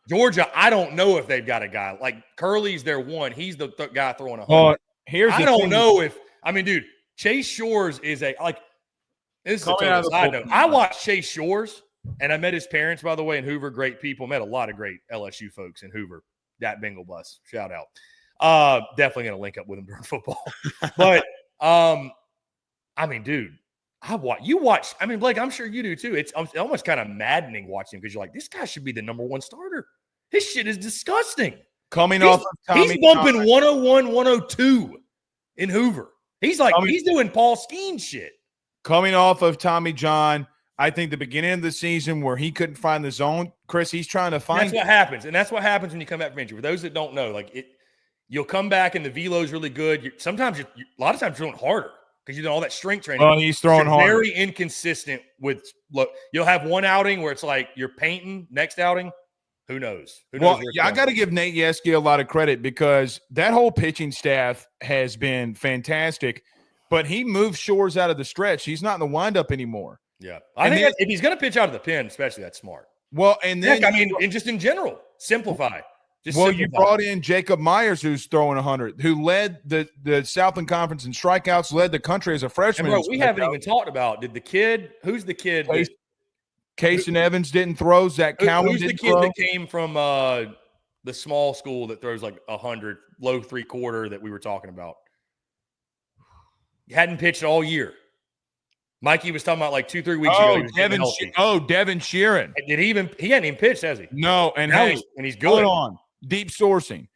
A: Georgia, I don't know if they've got a guy. Like, Curley's their one. He's the guy throwing 100. I don't know if – I mean, dude, Chase Shores is a – like, this is a total side note. I watched Chase Shores, and I met his parents, by the way, in Hoover. Great people. Met a lot of great LSU folks in Hoover. That Bengal bus. Shout out. Definitely going to link up with him during football. But, I mean, dude, you watch. I mean, Blake, I'm sure you do too. It's almost kind of maddening watching him because you're like, this guy should be the number 1 starter. His shit is disgusting. He's bumping 101, 102 in Hoover. He's like, he's doing Paul Skeen shit.
B: Coming off of Tommy John, I think the beginning of the season where he couldn't find the zone, Chris, he's trying to find.
A: That's what happens, and that's what happens when you come back from injury. For those that don't know, you'll come back and the velo is really good. A lot of times you're doing harder because you do all that strength training.
B: Oh, he's throwing hard.
A: Very inconsistent with look. You'll have one outing where it's like you're painting. Next outing, who knows?
B: I got to give Nate Yeski a lot of credit because that whole pitching staff has been fantastic. But he moved Shores out of the stretch. He's not in the windup anymore.
A: Yeah, I think if he's going to pitch out of the pen, especially, that's smart.
B: Well, and then
A: and just in general, simplify.
B: You brought in Jacob Myers, who's throwing 100, who led the Southland Conference in strikeouts, led the country as a freshman.
A: And bro, we haven't even talked about who's the kid?
B: Cason Evans didn't throw. Zach Cowan didn't throw.
A: Who's the kid that came from the small school that throws like 100, low 3/4 that we were talking about? He hadn't pitched all year. Mikey was talking about like 2-3 weeks ago.
B: Devin Sheeran.
A: He hadn't even pitched, has he?
B: No, and
A: he's good.
B: Hold on. Deep sourcing.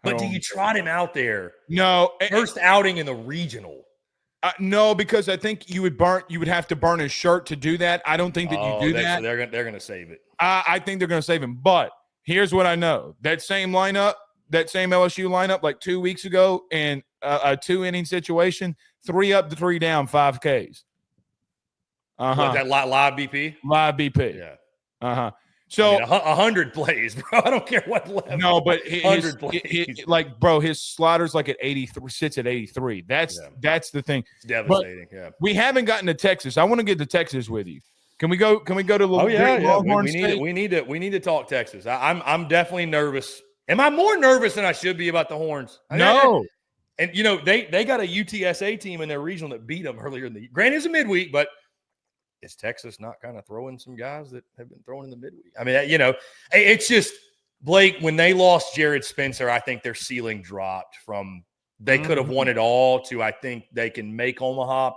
A: But do you trot him out there?
B: No.
A: First outing in the regional.
B: No, because I think you would have to burn his shirt to do that. I don't think that you do that.
A: So they're going to save it.
B: I think they're going to save him. But here's what I know. That same LSU lineup like 2 weeks ago in a 2-inning situation, 3 up to 3 down, 5 Ks.
A: That live BP?
B: Live BP.
A: Yeah.
B: So
A: 100 plays, bro. I don't care what level.
B: No, but his slider's like at 83, sits at 83. That's the thing.
A: It's devastating.
B: But we haven't gotten to Texas. I want to get to Texas with you. Can we go to
A: Longhorn State? We need to talk Texas. I'm definitely nervous. Am I more nervous than I should be about the Horns?
B: No.
A: And they got a UTSA team in their regional that beat them earlier in the year. Granted, it's a midweek, but is Texas not kind of throwing some guys that have been throwing in the midweek? I mean, it's just Blake, when they lost Jared Spencer, I think their ceiling dropped from they could have won it all to I think they can make Omaha.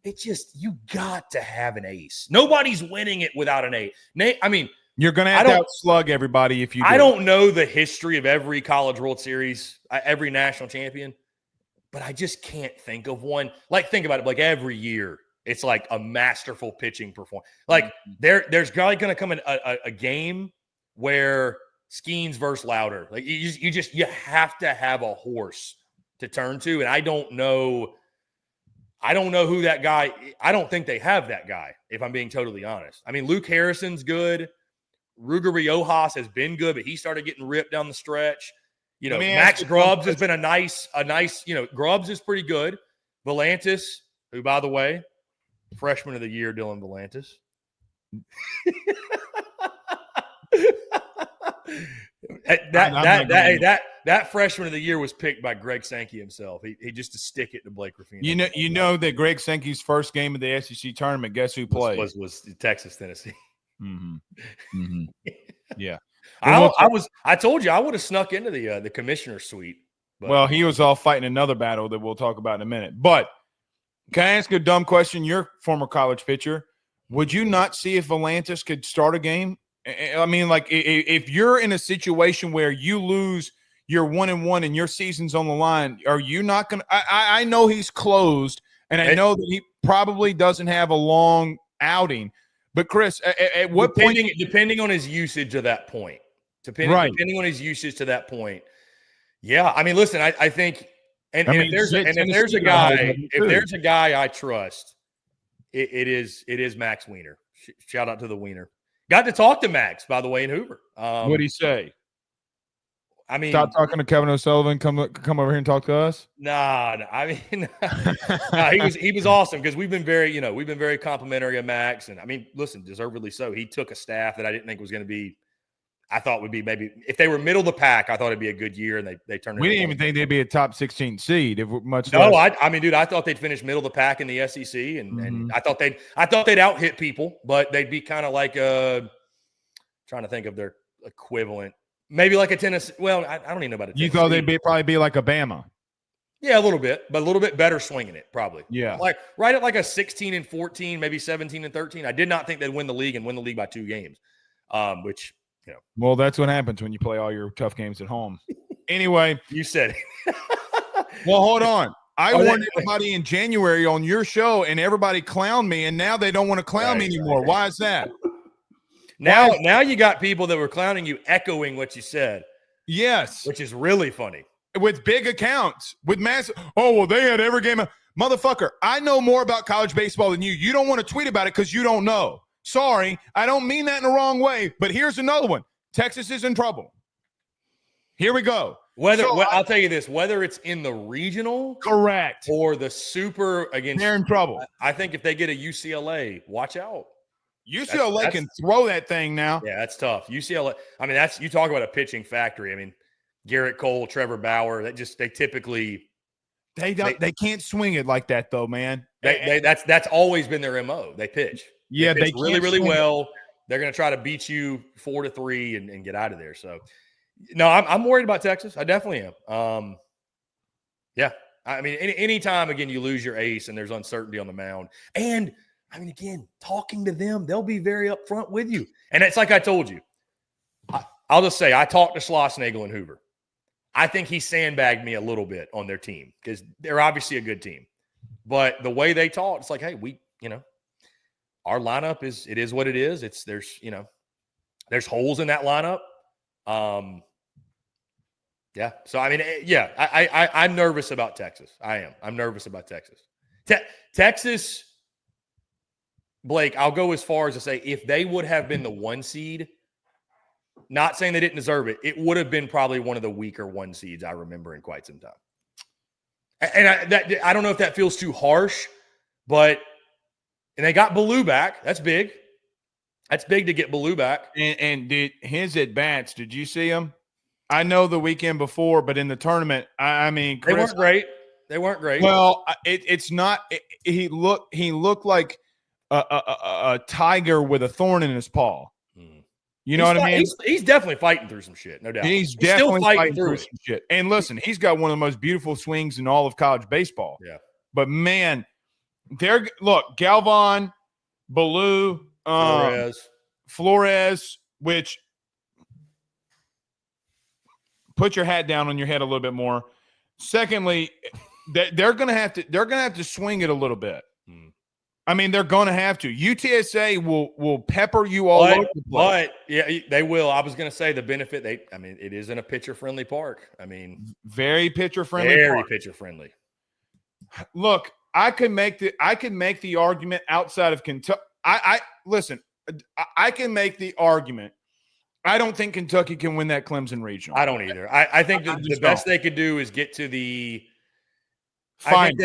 A: It's just you got to have an ace. Nobody's winning it without an ace. I mean,
B: you're going to have to outslug everybody if you do.
A: I don't know the history of every College World Series, every national champion, but I just can't think of one. Like, think about it. Like, every year, it's like a masterful pitching performance. Like, there's probably going to come a game where Skeens versus Louder. Like, you have to have a horse to turn to, and I don't know who that guy. I don't think they have that guy, if I'm being totally honest. I mean, Luke Harrison's good. Ruger Riojas has been good, but he started getting ripped down the stretch. Max Grubbs has been a nice, Grubbs is pretty good. Volantis, who, by the way, freshman of the year, Dylan Volantis. That freshman of the year was picked by Greg Sankey himself. He just to stick it to Blake Ruffino.
B: You know that Greg Sankey's first game of the SEC tournament, guess who played?
A: Was Texas, Tennessee.
B: Mm-hmm. Yeah.
A: I told you I would have snuck into the commissioner's suite. But.
B: Well, he was all fighting another battle that we'll talk about in a minute. But can I ask a dumb question? You're a former college pitcher. Would you not see if Volantis could start a game I mean, like if you're in a situation where you lose your 1-1 and your season's on the line, are you not going to? I know he's closed, and I know that he probably doesn't have a long outing. But Chris, at what point?
A: Depending on his usage of that point, depending on his usage to that point, yeah. I mean, listen, I think, and if there's a guy I trust, it is Max Wiener. Shout out to the Wiener. Got to talk to Max, by the way, in Hoover.
B: What'd he say?
A: I mean,
B: stop talking to Kevin O'Sullivan. Come over here and talk to us.
A: Nah. I mean, he was awesome because we've been very complimentary of Max, and I mean, listen, deservedly so. He took a staff that I didn't think was going to be. I thought would be maybe if they were middle of the pack, I thought it'd be a good year, and they turned.
B: We didn't even think they'd be a top 16 seed.
A: I mean, dude, I thought they'd finish middle of the pack in the SEC, and I thought they'd out hit people, but they'd be kind of like trying to think of their equivalent. Maybe like a Tennessee. Well, I don't even know about a Tennessee.
B: You thought they'd probably be like a Bama.
A: Yeah, a little bit, but a little bit better swinging it, probably.
B: Yeah.
A: Like right at like a 16-14, maybe 17-13. I did not think they'd win the league by 2 games, which,
B: Well, that's what happens when you play all your tough games at home. Anyway.
A: You said it.
B: Well, hold on. I warned everybody in January on your show, and everybody clowned me, and now they don't want to clown me anymore. Right. Why is that?
A: Now you got people that were clowning you echoing what you said.
B: Yes.
A: Which is really funny.
B: With big accounts, with massive. Oh, well, they had every game. Motherfucker, I know more about college baseball than you. You don't want to tweet about it because you don't know. Sorry, I don't mean that in the wrong way, but here's another one. Texas is in trouble. Here we go.
A: I'll tell you this, whether it's in the regional.
B: Correct.
A: Or the super against.
B: They're in trouble.
A: I think if they get a UCLA, watch out.
B: UCLA can throw that thing now.
A: Yeah, that's tough. UCLA. I mean, you talk about a pitching factory. I mean, Garrett Cole, Trevor Bauer. They typically
B: they can't swing it like that though, man.
A: That's always been their MO. They pitch.
B: Yeah,
A: they pitch really well. They're going to try to beat you 4-3 and get out of there. So, no, I'm worried about Texas. I definitely am. Yeah, I mean, anytime again you lose your ace and there's uncertainty on the mound and. I mean, again, talking to them, they'll be very upfront with you. And it's like I told you. I'll just say I talked to Schlossnagle and Hoover. I think he sandbagged me a little bit on their team because they're obviously a good team. But the way they talk, it's like, hey, our lineup is what it is. There's holes in that lineup. Yeah. So, I mean, I'm nervous about Texas. I am. I'm nervous about Texas. Texas – Blake, I'll go as far as to say if they would have been the 1 seed, not saying they didn't deserve it, it would have been probably one of the weaker 1 seeds I remember in quite some time. And I don't know if that feels too harsh, and they got Ballou back. That's big. That's big to get Ballou back.
B: And his at-bats, did you see him? I know the weekend before, but in the tournament, I mean, Chris,
A: They weren't great.
B: Well, it's not. He looked like a tiger with a thorn in his paw. You know what I mean?
A: He's definitely fighting through some shit, no doubt.
B: He's definitely still fighting through some shit. And listen, he's got one of the most beautiful swings in all of college baseball.
A: Yeah.
B: But man, Galvan, Ballou, Flores, which put your hat down on your head a little bit more. Secondly, they're gonna have to swing it a little bit. I mean, they're going to have to. UTSA will pepper you all over the place.
A: But, yeah, they will. I was going to say the benefit, it is in a pitcher-friendly park. I mean.
B: Very pitcher-friendly.
A: Very pitcher-friendly.
B: Look, I can make the argument outside of Kentucky. Listen, I can make the argument. I don't think Kentucky can win that Clemson regional.
A: I don't either. I think the best they could do is get to the
B: final.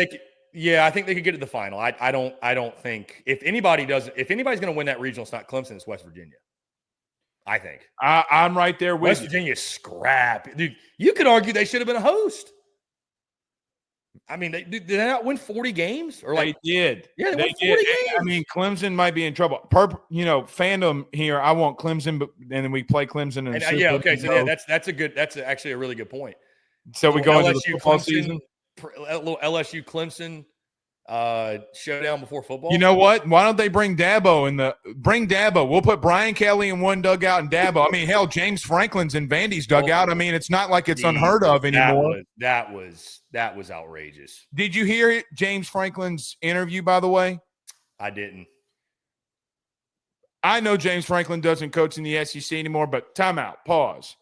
A: I think they could get to the final. I don't think if anybody's going to win that regional, it's not Clemson, it's West Virginia. I think.
B: I'm right there with
A: West Virginia scrap. Dude, you could argue they should have been a host. I mean, did they not win 40 games? Or
B: they did.
A: Yeah, they won 40 games.
B: I mean, Clemson might be in trouble. Fandom here, I want Clemson, and then we play Clemson.
A: That's actually a really good point.
B: So we go into the football season.
A: A little LSU Clemson showdown before football.
B: You know what? Why don't they bring Dabo? We'll put Brian Kelly in one dugout and Dabo. I mean, hell, James Franklin's in Vandy's dugout. I mean, it's not like it's unheard of anymore.
A: That was outrageous.
B: Did you hear James Franklin's interview, by the way?
A: I didn't.
B: I know James Franklin doesn't coach in the SEC anymore, but timeout, pause.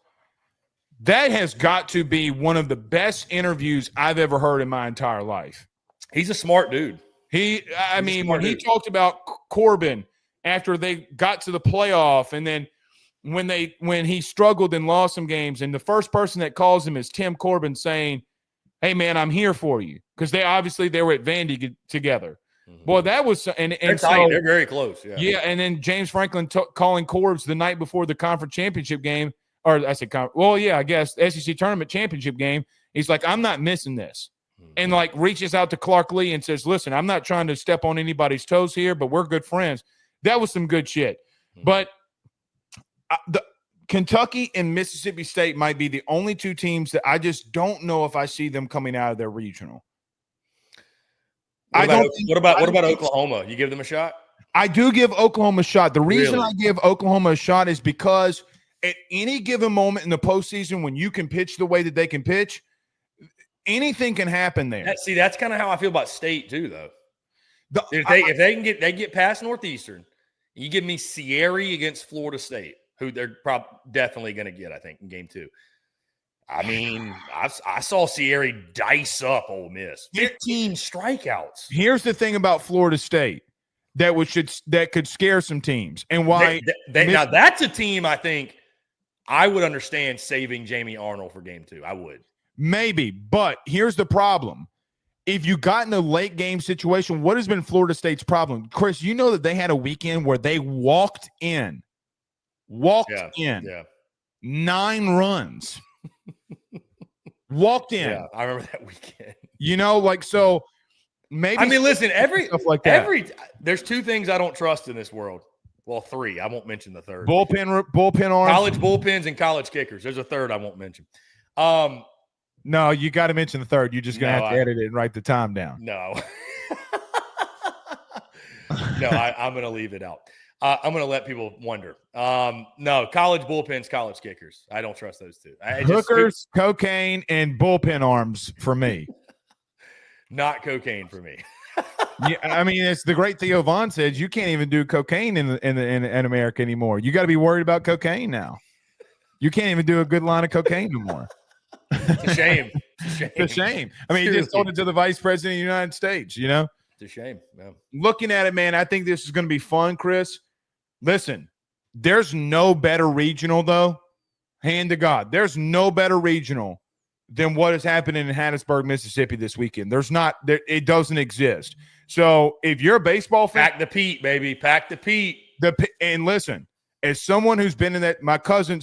B: That has got to be one of the best interviews I've ever heard in my entire life.
A: He's a smart dude.
B: When he talked about Corbin after they got to the playoff, and then when he struggled and lost some games, and the first person that calls him is Tim Corbin saying, "Hey man, I'm here for you," because they were at Vandy together. Mm-hmm. Boy, that was and
A: they're
B: so
A: tight. They're very close.
B: Yeah, and then James Franklin calling Corbs the night before the conference championship game, or I said, I guess SEC tournament championship game. He's like, "I'm not missing this." And like reaches out to Clark Lee and says, "Listen, I'm not trying to step on anybody's toes here, but we're good friends." That was some good shit. But the Kentucky and Mississippi State might be the only two teams that I just don't know if I see them coming out of their regional.
A: What about Oklahoma? You give them a shot?
B: I do give Oklahoma a shot. The reason I give Oklahoma a shot is because at any given moment in the postseason, when you can pitch the way that they can pitch, anything can happen there.
A: That's kind of how I feel about State too, though. If they can get past Northeastern, you give me Sierra against Florida State, who they're definitely going to get, I think, in game 2. I mean, I saw Sierra dice up Ole Miss. 15 strikeouts.
B: Here's the thing about Florida State that could scare some teams, and why.
A: Now that's a team I think I would understand saving Jamie Arnold for game 2. I would.
B: Maybe, but here's the problem. If you got in a late game situation, what has been Florida State's problem? Chris, you know that they had a weekend where they walked in 9 runs. Walked in.
A: Yeah, I remember that weekend.
B: So maybe.
A: I mean, listen,
B: stuff like that.
A: There's 2 things I don't trust in this world. Well, 3. I won't mention the third.
B: Bullpen arms.
A: College bullpens and college kickers. There's a third I won't mention.
B: No, you got to mention the third. You're just going to have to edit it and write the time down.
A: No. I'm going to leave it out. I'm going to let people wonder. No, college bullpens, college kickers. I don't trust those 2.
B: Hookers, cocaine, and bullpen arms for me.
A: Not cocaine for me.
B: Yeah, I mean, it's the great Theo Vaughn says you can't even do cocaine in America anymore. You got to be worried about cocaine now. You can't even do a good line of cocaine anymore.
A: It's a shame.
B: It's a shame. I mean, he just told it to the vice president of the United States,
A: It's a shame. Yeah.
B: Looking at it, man, I think this is going to be fun, Chris. Listen, there's no better regional, though. Hand to God. There's no better regional than what is happening in Hattiesburg, Mississippi this weekend. There's not. It doesn't exist. So if you're a baseball fan.
A: Pack the Pete, baby. Pack the Pete.
B: And listen, as someone who's been in that, my cousin,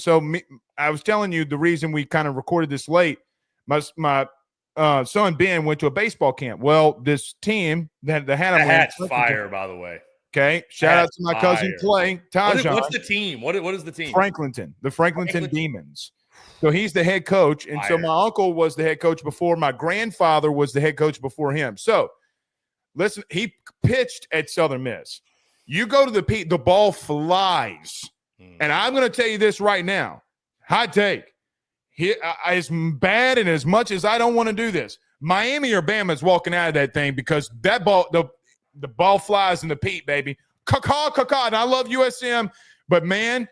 B: I was telling you the reason we kind of recorded this late. My son Ben went to a baseball camp. Well, this team that the
A: hat's fire, by the way.
B: Okay, shout out to my cousin Clay.
A: What's the team? What is the team?
B: The Franklinton Demons. So he's the head coach, and so my uncle was the head coach before. My grandfather was the head coach before him. So listen, he pitched at Southern Miss. You go to the ball flies, and I'm going to tell you this right now. Hot take. As bad and as much as I don't want to do this, Miami or Bama is walking out of that thing because that ball, the ball flies in the Pete, baby. Caw. And I love USM, but man,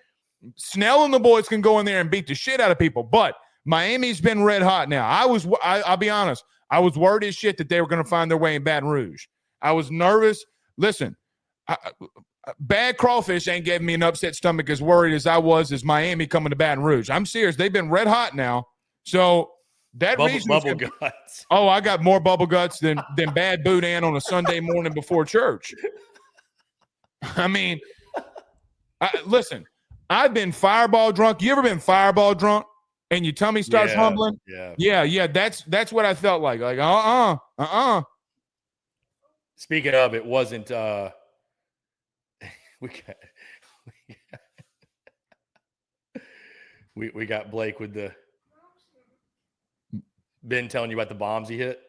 B: Snell and the boys can go in there and beat the shit out of people. But Miami's been red hot now. I'll be honest. I was worried as shit that they were going to find their way in Baton Rouge. I was nervous. Listen, bad crawfish ain't giving me an upset stomach as worried as I was as Miami coming to Baton Rouge. I'm serious. They've been red hot now. So that
A: bubble guts.
B: Oh, I got more bubble guts than bad boudin on a Sunday morning before church. I mean, listen, I've been fireball drunk. You ever been fireball drunk and your tummy starts humbling? Yeah. That's what I felt like. Like,
A: Speaking of, it wasn't we got Blake with the Ben telling you about the bombs he hit.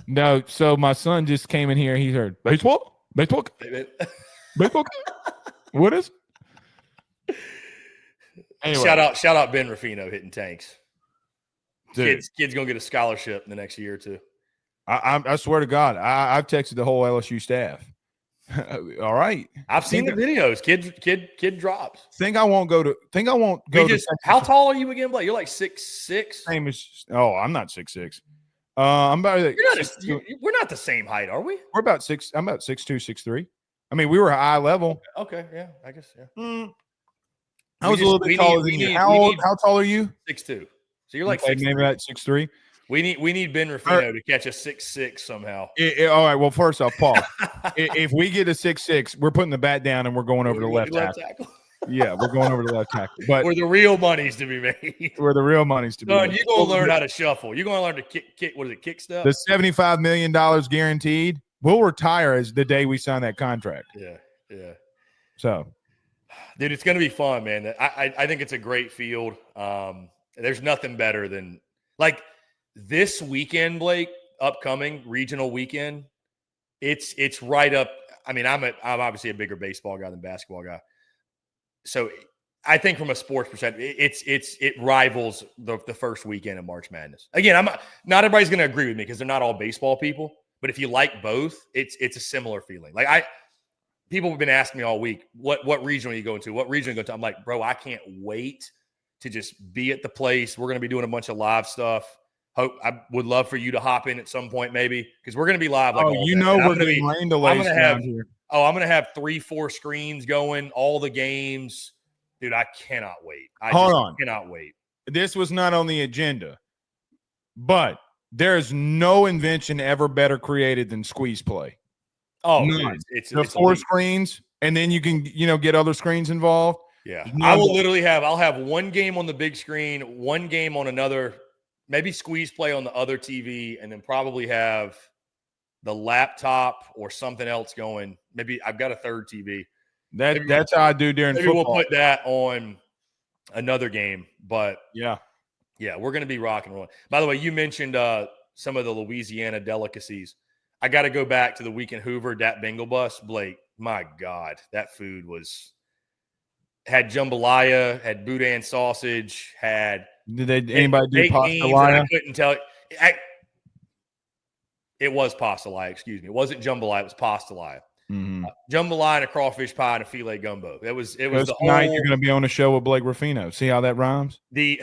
B: No, so my son just came in here. He heard baseball. Baseball. What is it? Anyway,
A: Shout out Ben Ruffino hitting tanks.
B: dude.
A: Kid's gonna get a scholarship in the next year or two.
B: I swear to God, I've texted the whole LSU staff. All right,
A: I've seen the videos. Kid drops.
B: Think I won't go to.
A: How tall are you again, Blake? You're like 6'6".
B: Same as. Oh, I'm not 6'6". I'm about.
A: We're not the same height, are we?
B: We're about 6. I'm about 6'2", 6'3". I mean, we were eye level.
A: Okay, yeah, I guess. Yeah.
B: I was a little bit taller than you. How tall are you?
A: 6'2". So you're like
B: okay, maybe about 6'3".
A: We need Ben Ruffino to catch a 6'6" somehow.
B: All right. Well, first off, Paul, if we get a 6'6", we're putting the bat down and we're going over the left tackle. Yeah, we're going over the left tackle. But
A: where the real money's to be made.
B: Where the real money's to be made.
A: You're gonna learn how to shuffle. You're gonna learn to kick. What is it? Kick stuff.
B: The $75 million guaranteed. We'll retire as the day we sign that contract.
A: Yeah.
B: So,
A: dude, it's gonna be fun, man. I think it's a great field. There's nothing better than like. This weekend, Blake, upcoming regional weekend, it's right up. I mean, I'm obviously a bigger baseball guy than basketball guy, so I think from a sports perspective, it rivals the first weekend of March Madness. Again, not everybody's going to agree with me because they're not all baseball people, but if you like both, it's a similar feeling. Like people have been asking me all week, what region are you going to? What region are you going to? I'm like, bro, I can't wait to just be at the place. We're going to be doing a bunch of live stuff. I would love for you to hop in at some point, maybe, because we're going to be live. Like
B: we're doing rain delays around here.
A: I'm going to have 3-4 screens going, all the games. Dude, I cannot wait. Hold on. Cannot wait.
B: This was not on the agenda, but there's no invention ever better created than squeeze play.
A: Oh, dude, it's
B: 4 screens, and then you can, get other screens involved.
A: Yeah. I'll have one game on the big screen, one game on another. Maybe squeeze play on the other TV, and then probably have the laptop or something else going. Maybe I've got a third TV.
B: That's how I do during football.
A: We'll put that on another game. But
B: yeah,
A: we're going to be rocking and rolling. By the way, you mentioned some of the Louisiana delicacies. I got to go back to the week in Hoover, that Bengal bus. Blake, my God, that food had jambalaya, had boudin sausage, had.
B: Did anybody do pastalaya?
A: I couldn't tell. It was pastalaya. Excuse me. It wasn't jambalaya. It was pastalaya.
B: Mm-hmm.
A: Jambalaya and a crawfish pie and a filet gumbo. It was the
B: whole. Tonight you're going to be on a show with Blake Ruffino. See how that rhymes?
A: We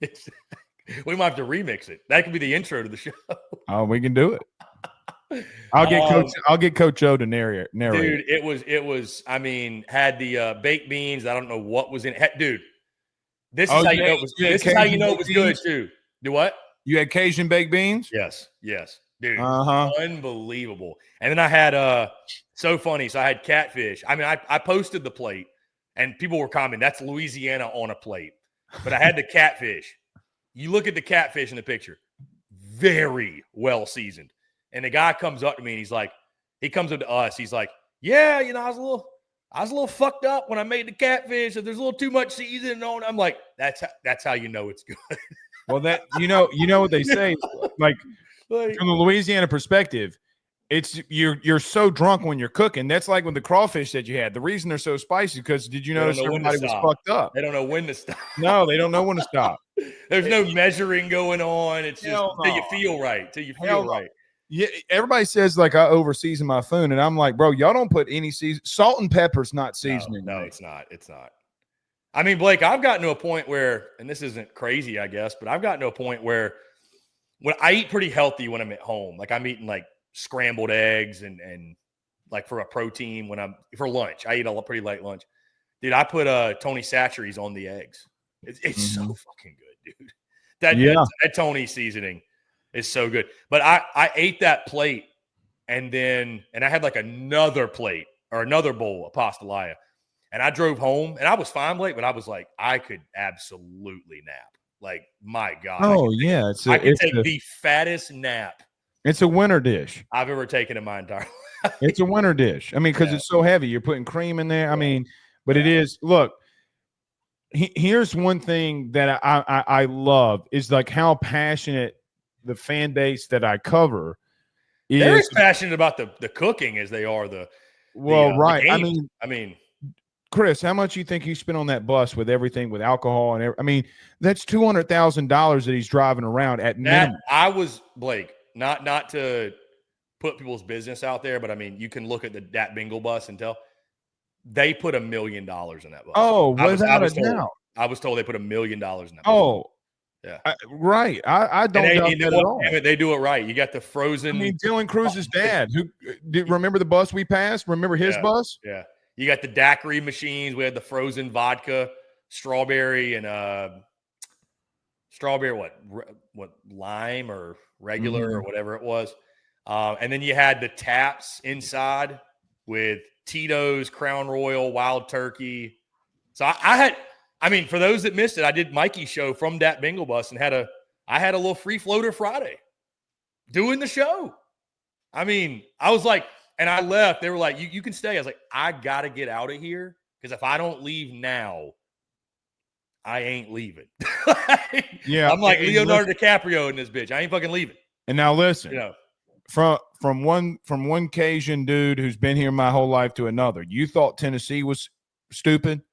A: might have to remix it. That could be the intro to the show.
B: Oh, we can do it. I'll get Coach Joe to narrate.
A: Dude, it was. I mean, had the baked beans. I don't know what was in it. Dude. This is how you know it was. This is how you know it was good too. Do what?
B: You had Cajun baked beans?
A: Yes, dude. Unbelievable. And then I had so funny. So I had catfish. I mean, I posted the plate, and people were commenting, "That's Louisiana on a plate." But I had the catfish. You look at the catfish in the picture, very well seasoned. And the guy comes up to me, and he comes up to us. He's like, "Yeah, I was a little fucked up when I made the catfish. If there's a little too much seasoning on it." I'm like, that's how you know it's good.
B: Well, that you know what they say, like from the Louisiana perspective, it's you're so drunk when you're cooking. That's like with the crawfish that you had. The reason they're so spicy because did you notice everybody was fucked up?
A: They don't know when to stop.
B: No, they don't know when to stop.
A: There's no measuring going on. It's just till you feel right. Right.
B: Yeah, everybody says like I overseason my food, and I'm like, bro, y'all don't put any salt and pepper's not seasoning.
A: No, it's not. It's not. I mean, Blake, I've gotten to a point where, and this isn't crazy, I guess, but I've gotten to a point where when I eat pretty healthy when I'm at home, like I'm eating like scrambled eggs and like for a protein for lunch, I eat a pretty late lunch. Dude, I put Tony Chachere's on the eggs. It's so fucking good, dude. That Tony seasoning is so good. But I ate that plate and I had like another plate or another bowl of pastalaya. And I drove home and I was fine, Blake, but I was like, I could absolutely nap. Like, my God. I could take the fattest nap.
B: It's a winter dish
A: I've ever taken in my entire life.
B: It's a winter dish. I mean, because it's so heavy. You're putting cream in there. I mean, but it is. Look, here's one thing that I love is like how passionate the fan base that I cover
A: They're as passionate about the cooking as they are the
B: right.
A: the I mean,
B: Chris, how much you think he spent on that bus with everything, with alcohol and I mean, that's $200,000 that he's driving around at minimum.
A: I was Blake, not to put people's business out there, but I mean, you can look at that bingo bus and tell they put $1 million in that bus.
B: Oh, without a doubt.
A: I was told they put $1 million in that bus.
B: Oh,
A: yeah,
B: right. I don't know that at all.
A: They do it right. You got the frozen.
B: I mean, Dylan Cruz's dad. Who remember the bus we passed? Remember his bus?
A: Yeah. You got the daiquiri machines. We had the frozen vodka, strawberry, and strawberry. What lime or regular or whatever it was. And then you had the taps inside with Tito's, Crown Royal, Wild Turkey. So I mean, for those that missed it, I did Mikey's show from that bingo bus and I had a little free floater Friday doing the show. I mean, I was like, and I left. They were like, you can stay. I was like, I got to get out of here because if I don't leave now, I ain't leaving.
B: Yeah.
A: I'm like Leonardo DiCaprio in this bitch. I ain't fucking leaving.
B: And now listen, from one Cajun dude who's been here my whole life to another, you thought Tennessee was stupid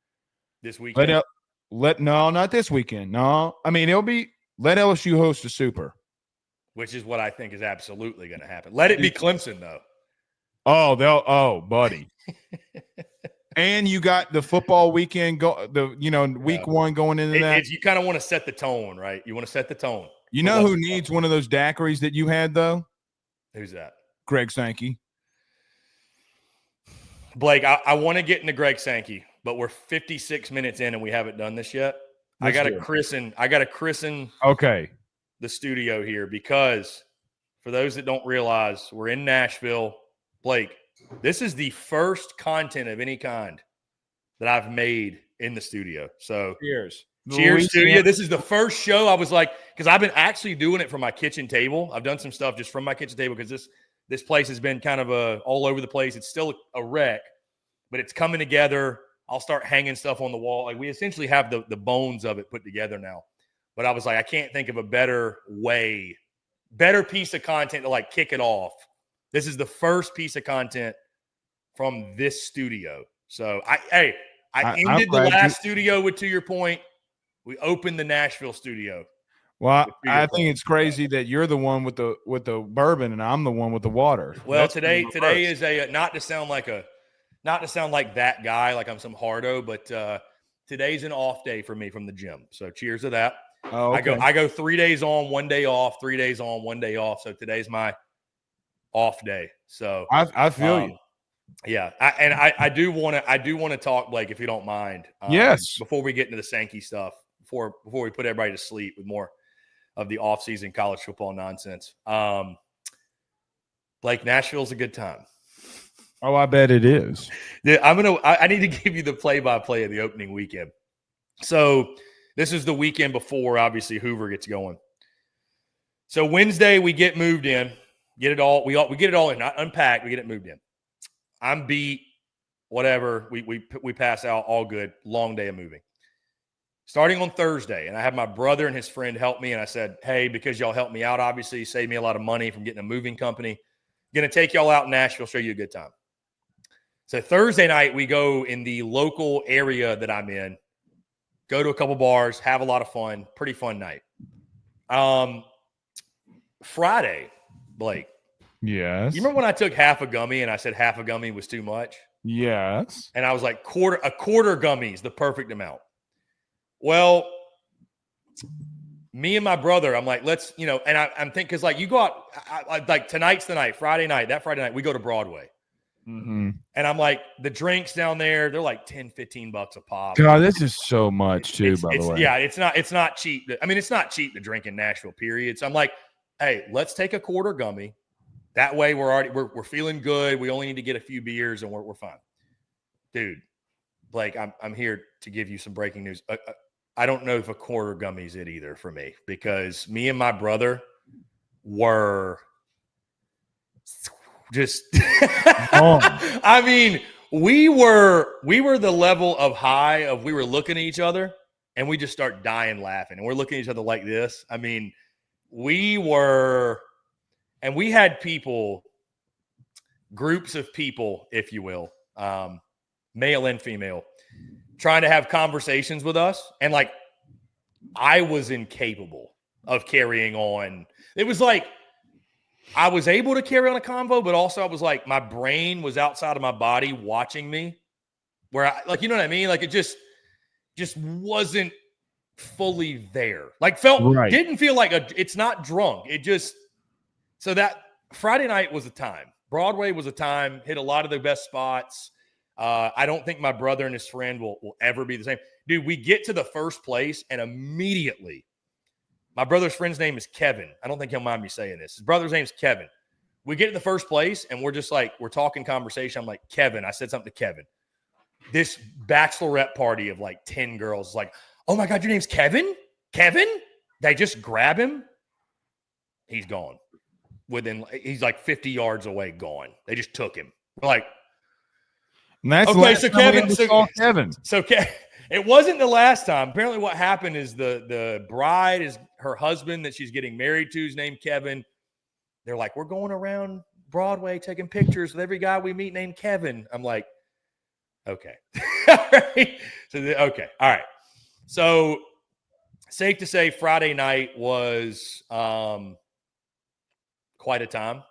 A: this weekend?
B: No, not this weekend. No, I mean let LSU host a Super,
A: which is what I think is absolutely going to happen. Let it be Clemson though.
B: Oh, buddy. And you got the football weekend week one going into that.
A: You kind of want to set the tone, right? You want to set the tone.
B: You know who needs one of those daiquiris that you had though?
A: Who's that?
B: Greg Sankey.
A: Blake, I want to get into Greg Sankey, but we're 56 minutes in and we haven't done this yet. I got to christen the studio here because for those that don't realize, we're in Nashville. Blake, this is the first content of any kind that I've made in the studio. So cheers studio. This is the first show I was like, because I've been actually doing it from my kitchen table. I've done some stuff just from my kitchen table because this place has been kind of all over the place. It's still a wreck, but it's coming together. I'll start hanging stuff on the wall. Like we essentially have the bones of it put together now. But I was like, I can't think of a better piece of content to like kick it off. This is the first piece of content from this studio. So I ended the last studio with, to your point, we opened the Nashville studio.
B: Well, I think it's crazy that you're the one with the bourbon and I'm the one with the water.
A: Well, today is not to sound like that guy, like I'm some hardo, but today's an off day for me from the gym. So cheers to that.
B: Oh, okay.
A: I go 3 days on, 1 day off, 3 days on, 1 day off. So today's my off day. So
B: I feel you.
A: Yeah. I do want to talk, Blake, if you don't mind.
B: Yes.
A: Before we get into the Sankey stuff, before we put everybody to sleep with more of the off-season college football nonsense. Blake, Nashville's a good time.
B: Oh, I bet it is.
A: Yeah, I need to give you the play-by-play of the opening weekend. So this is the weekend before, obviously, Hoover gets going. So Wednesday we get moved in, get it all. We get it all in, not unpacked. We get it moved in. I'm beat, whatever. We pass out, all good. Long day of moving. Starting on Thursday, and I had my brother and his friend help me, and I said, hey, because y'all helped me out, obviously, you saved me a lot of money from getting a moving company. Going to take y'all out in Nashville, show you a good time. So Thursday night, we go in the local area that I'm in, go to a couple bars, have a lot of fun, pretty fun night. Friday, Blake.
B: Yes.
A: You remember when I took half a gummy and I said half a gummy was too much?
B: Yes.
A: And I was like, a quarter gummy is the perfect amount. Well, me and my brother, I'm like, let's, and I'm thinking, because like you go out, like tonight's the night, Friday night, we go to Broadway.
B: Mm-hmm.
A: And I'm like, the drinks down there, they're like $10-15 a pop.
B: God, this is so much too, by the way.
A: Yeah, it's not cheap. I mean, it's not cheap to drink in Nashville, period. So I'm like, hey, let's take a quarter gummy. That way we're feeling good. We only need to get a few beers and we're fine. Dude, Blake, I'm here to give you some breaking news. I don't know if a quarter gummy's it either for me, because me and my brother were just I mean, we were the level of high of we were looking at each other and we just start dying laughing, and we're looking at each other like this. I mean, we had people groups of people, if you will, male and female, trying to have conversations with us. And like, I was incapable of carrying on. It was like, I was able to carry on a convo, but also I was like, my brain was outside of my body watching me, where I, like, you know what I mean? Like, it just wasn't fully there. Like, didn't feel like it's not drunk. It just, so that Friday night was a time. Broadway was a time, hit a lot of the best spots. I don't think my brother and his friend will ever be the same. Dude, we get to the first place and immediately, my brother's friend's name is Kevin. I don't think he'll mind me saying this. His brother's name's Kevin. We get to the first place and we're just like, we're talking conversation. I'm like, Kevin, I said something to Kevin. This bachelorette party of like 10 girls is like, oh my God, your name's Kevin? Kevin? They just grab him. He's gone. He's like 50 yards away, gone. They just took him. We're like,
B: and that's
A: okay, so Kevin.
B: So
A: it wasn't the last time. Apparently what happened is the bride is her husband that she's getting married to is named Kevin. They're like, we're going around Broadway taking pictures with every guy we meet named Kevin. I'm like, okay. All right. Okay. All right. So safe to say Friday night was quite a time.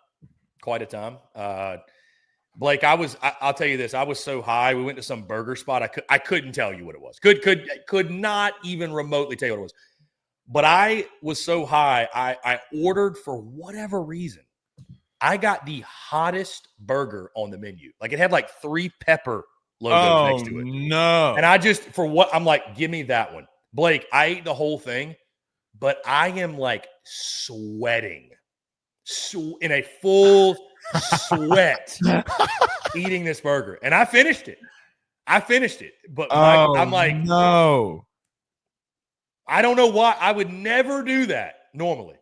A: Blake, I'll tell you this. I was so high. We went to some burger spot. I couldn't tell you what it was. Could not even remotely tell you what it was. But I was so high. I ordered, for whatever reason, I got the hottest burger on the menu. Like, it had like 3 pepper logos next to it.
B: No.
A: And I'm like, give me that one. Blake, I ate the whole thing, but I am like sweating in a full sweat eating this burger. And I finished it. But I'm like,
B: no.
A: I don't know why. I would never do that normally.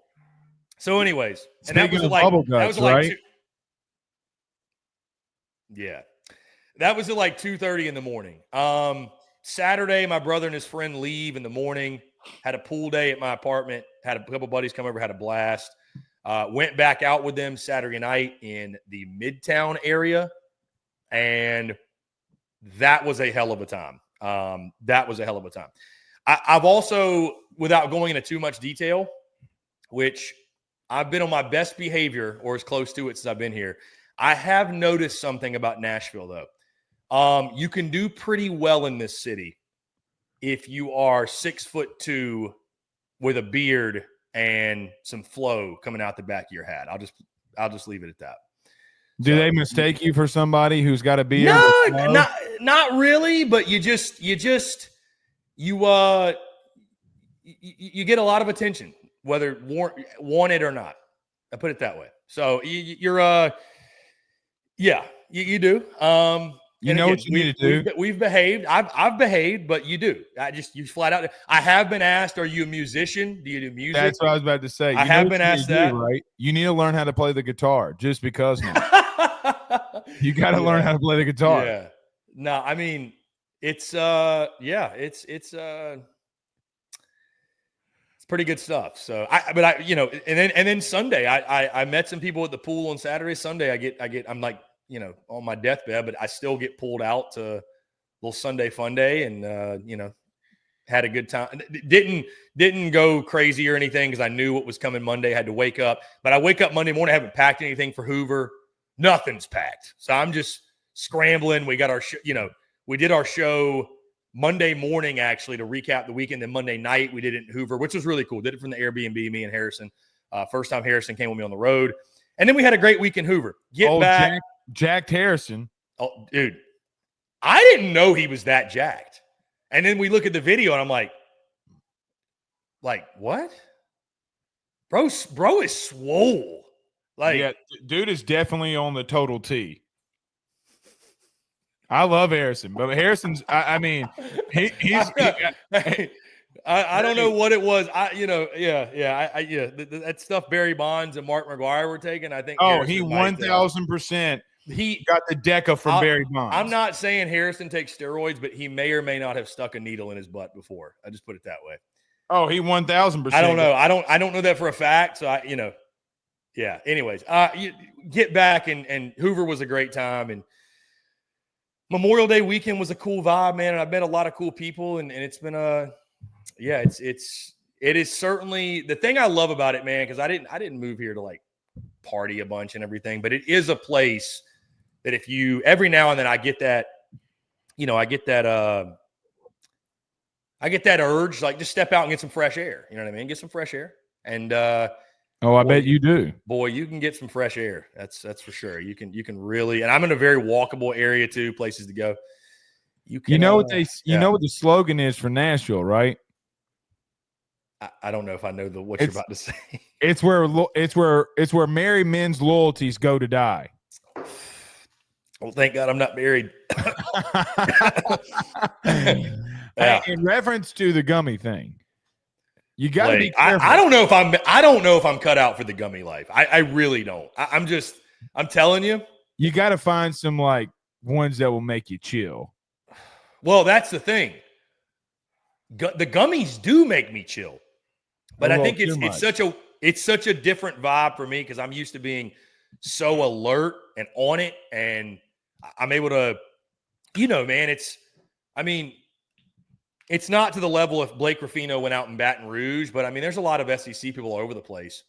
A: So anyways, and that was like, right? That was at like 2:30 in the morning. Saturday, my brother and his friend leave in the morning, had a pool day at my apartment, had a couple buddies come over, had a blast. Went back out with them Saturday night in the Midtown area, and that was a hell of a time. I've also, without going into too much detail, which I've been on my best behavior or as close to it since I've been here, I have noticed something about Nashville, though. You can do pretty well in this city if you are 6'2" with a beard and some flow coming out the back of your hat. I'll just leave it at that.
B: Do they mistake you for somebody who's got a beard?
A: No, not really. But you get a lot of attention, whether wanted or not. I put it that way. So you do.
B: You know what you need to do.
A: We've behaved. I've behaved, but you do. You flat out. I have been asked, "Are you a musician? Do you do music?"
B: That's what I was about to say.
A: I have been asked that.
B: Right? You need to learn how to play the guitar. Just because now, you got to learn how to play the guitar.
A: Yeah. No, I mean, it's pretty good stuff. So and then Sunday, I met some people at the pool on Saturday. Sunday, I'm like, on my deathbed, but I still get pulled out to a little Sunday fun day and, had a good time. Didn't go crazy or anything because I knew what was coming Monday. I had to wake up, but I wake up Monday morning. I haven't packed anything for Hoover. Nothing's packed. So I'm just scrambling. We got our we did our show Monday morning, actually, to recap the weekend. Then Monday night, we did it in Hoover, which was really cool. Did it from the Airbnb, me and Harrison. First time Harrison came with me on the road. And then we had a great week in Hoover.
B: Jacked Harrison.
A: Oh, dude, I didn't know he was that jacked. And then we look at the video, and I'm like, what? Bro is swole.
B: Yeah, dude is definitely on the total T. I love Harrison, but Harrison's. I mean, he's.
A: I don't know what it was. That stuff Barry Bonds and Mark McGuire were taking. I think.
B: Oh, he 1,000%. He got the Deca from Barry Bonds.
A: I'm not saying Harrison takes steroids, but he may or may not have stuck a needle in his butt before. I just put it that way.
B: Oh, he 1,000%.
A: I don't know. I don't know that for a fact. So Yeah. Anyways, you get back and Hoover was a great time, and Memorial Day weekend was a cool vibe, man. And I've met a lot of cool people, and it's been it is certainly the thing I love about it, man. Because I didn't move here to like party a bunch and everything, but it is a place that if you every now and then I get that urge, like just step out and get some fresh air. You know what I mean? Get some fresh air. And
B: I bet you do.
A: Boy, you can get some fresh air. That's for sure. You can really, and I'm in a very walkable area too, places to go. You know what the slogan is for Nashville, right? I don't know if I know what you're about to say.
B: It's where married men's loyalties go to die.
A: Well, thank God I'm not married.
B: Hey, in reference to the gummy thing, you got to be careful.
A: I don't know if I'm cut out for the gummy life. I really don't. I'm telling you.
B: You got to find some like ones that will make you chill.
A: Well, that's the thing. The gummies do make me chill, but I think it's such a different vibe for me because I'm used to being so alert and on it, and I'm able to, man. It's not to the level if Blake Ruffino went out in Baton Rouge, but I mean, there's a lot of SEC people all over the place,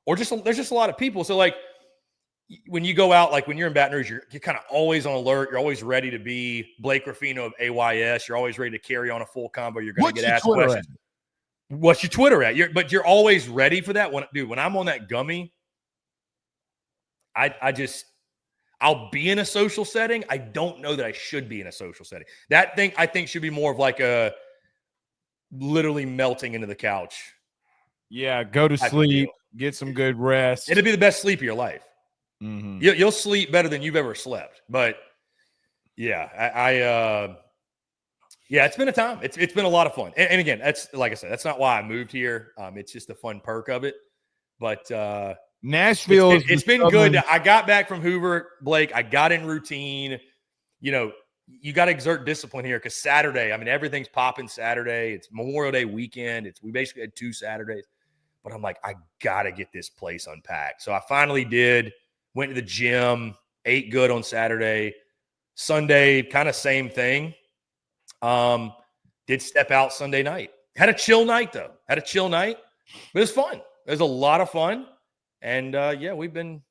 A: or there's just a lot of people. So like when you go out, like when you're in Baton Rouge, you're kind of always on alert. You're always ready to be Blake Ruffino of AYS. You're always ready to carry on a full combo. You're going to get asked questions. What's your Twitter at? But you're always ready for that. When I'm on that gummy, I'll be in a social setting. I don't know that I should be in a social setting. That thing I think should be more of like a literally melting into the couch.
B: Yeah, go to sleep, get some good rest.
A: It'll be the best sleep of your life.
B: Mm-hmm.
A: You'll sleep better than you've ever slept. But yeah, it's been a time. It's been a lot of fun. And again, that's like I said, that's not why I moved here. It's just a fun perk of it. But
B: Nashville,
A: it's been good. I got back from Hoover, Blake. I got in routine. You got to exert discipline here because Saturday, I mean, everything's popping Saturday. It's Memorial Day weekend. We basically had 2 Saturdays. But I'm like, I got to get this place unpacked. So I finally did. Went to the gym, ate good on Saturday. Sunday, kind of same thing. Did step out Sunday night. Had a chill night, though. But it was fun. It was a lot of fun. And, we've been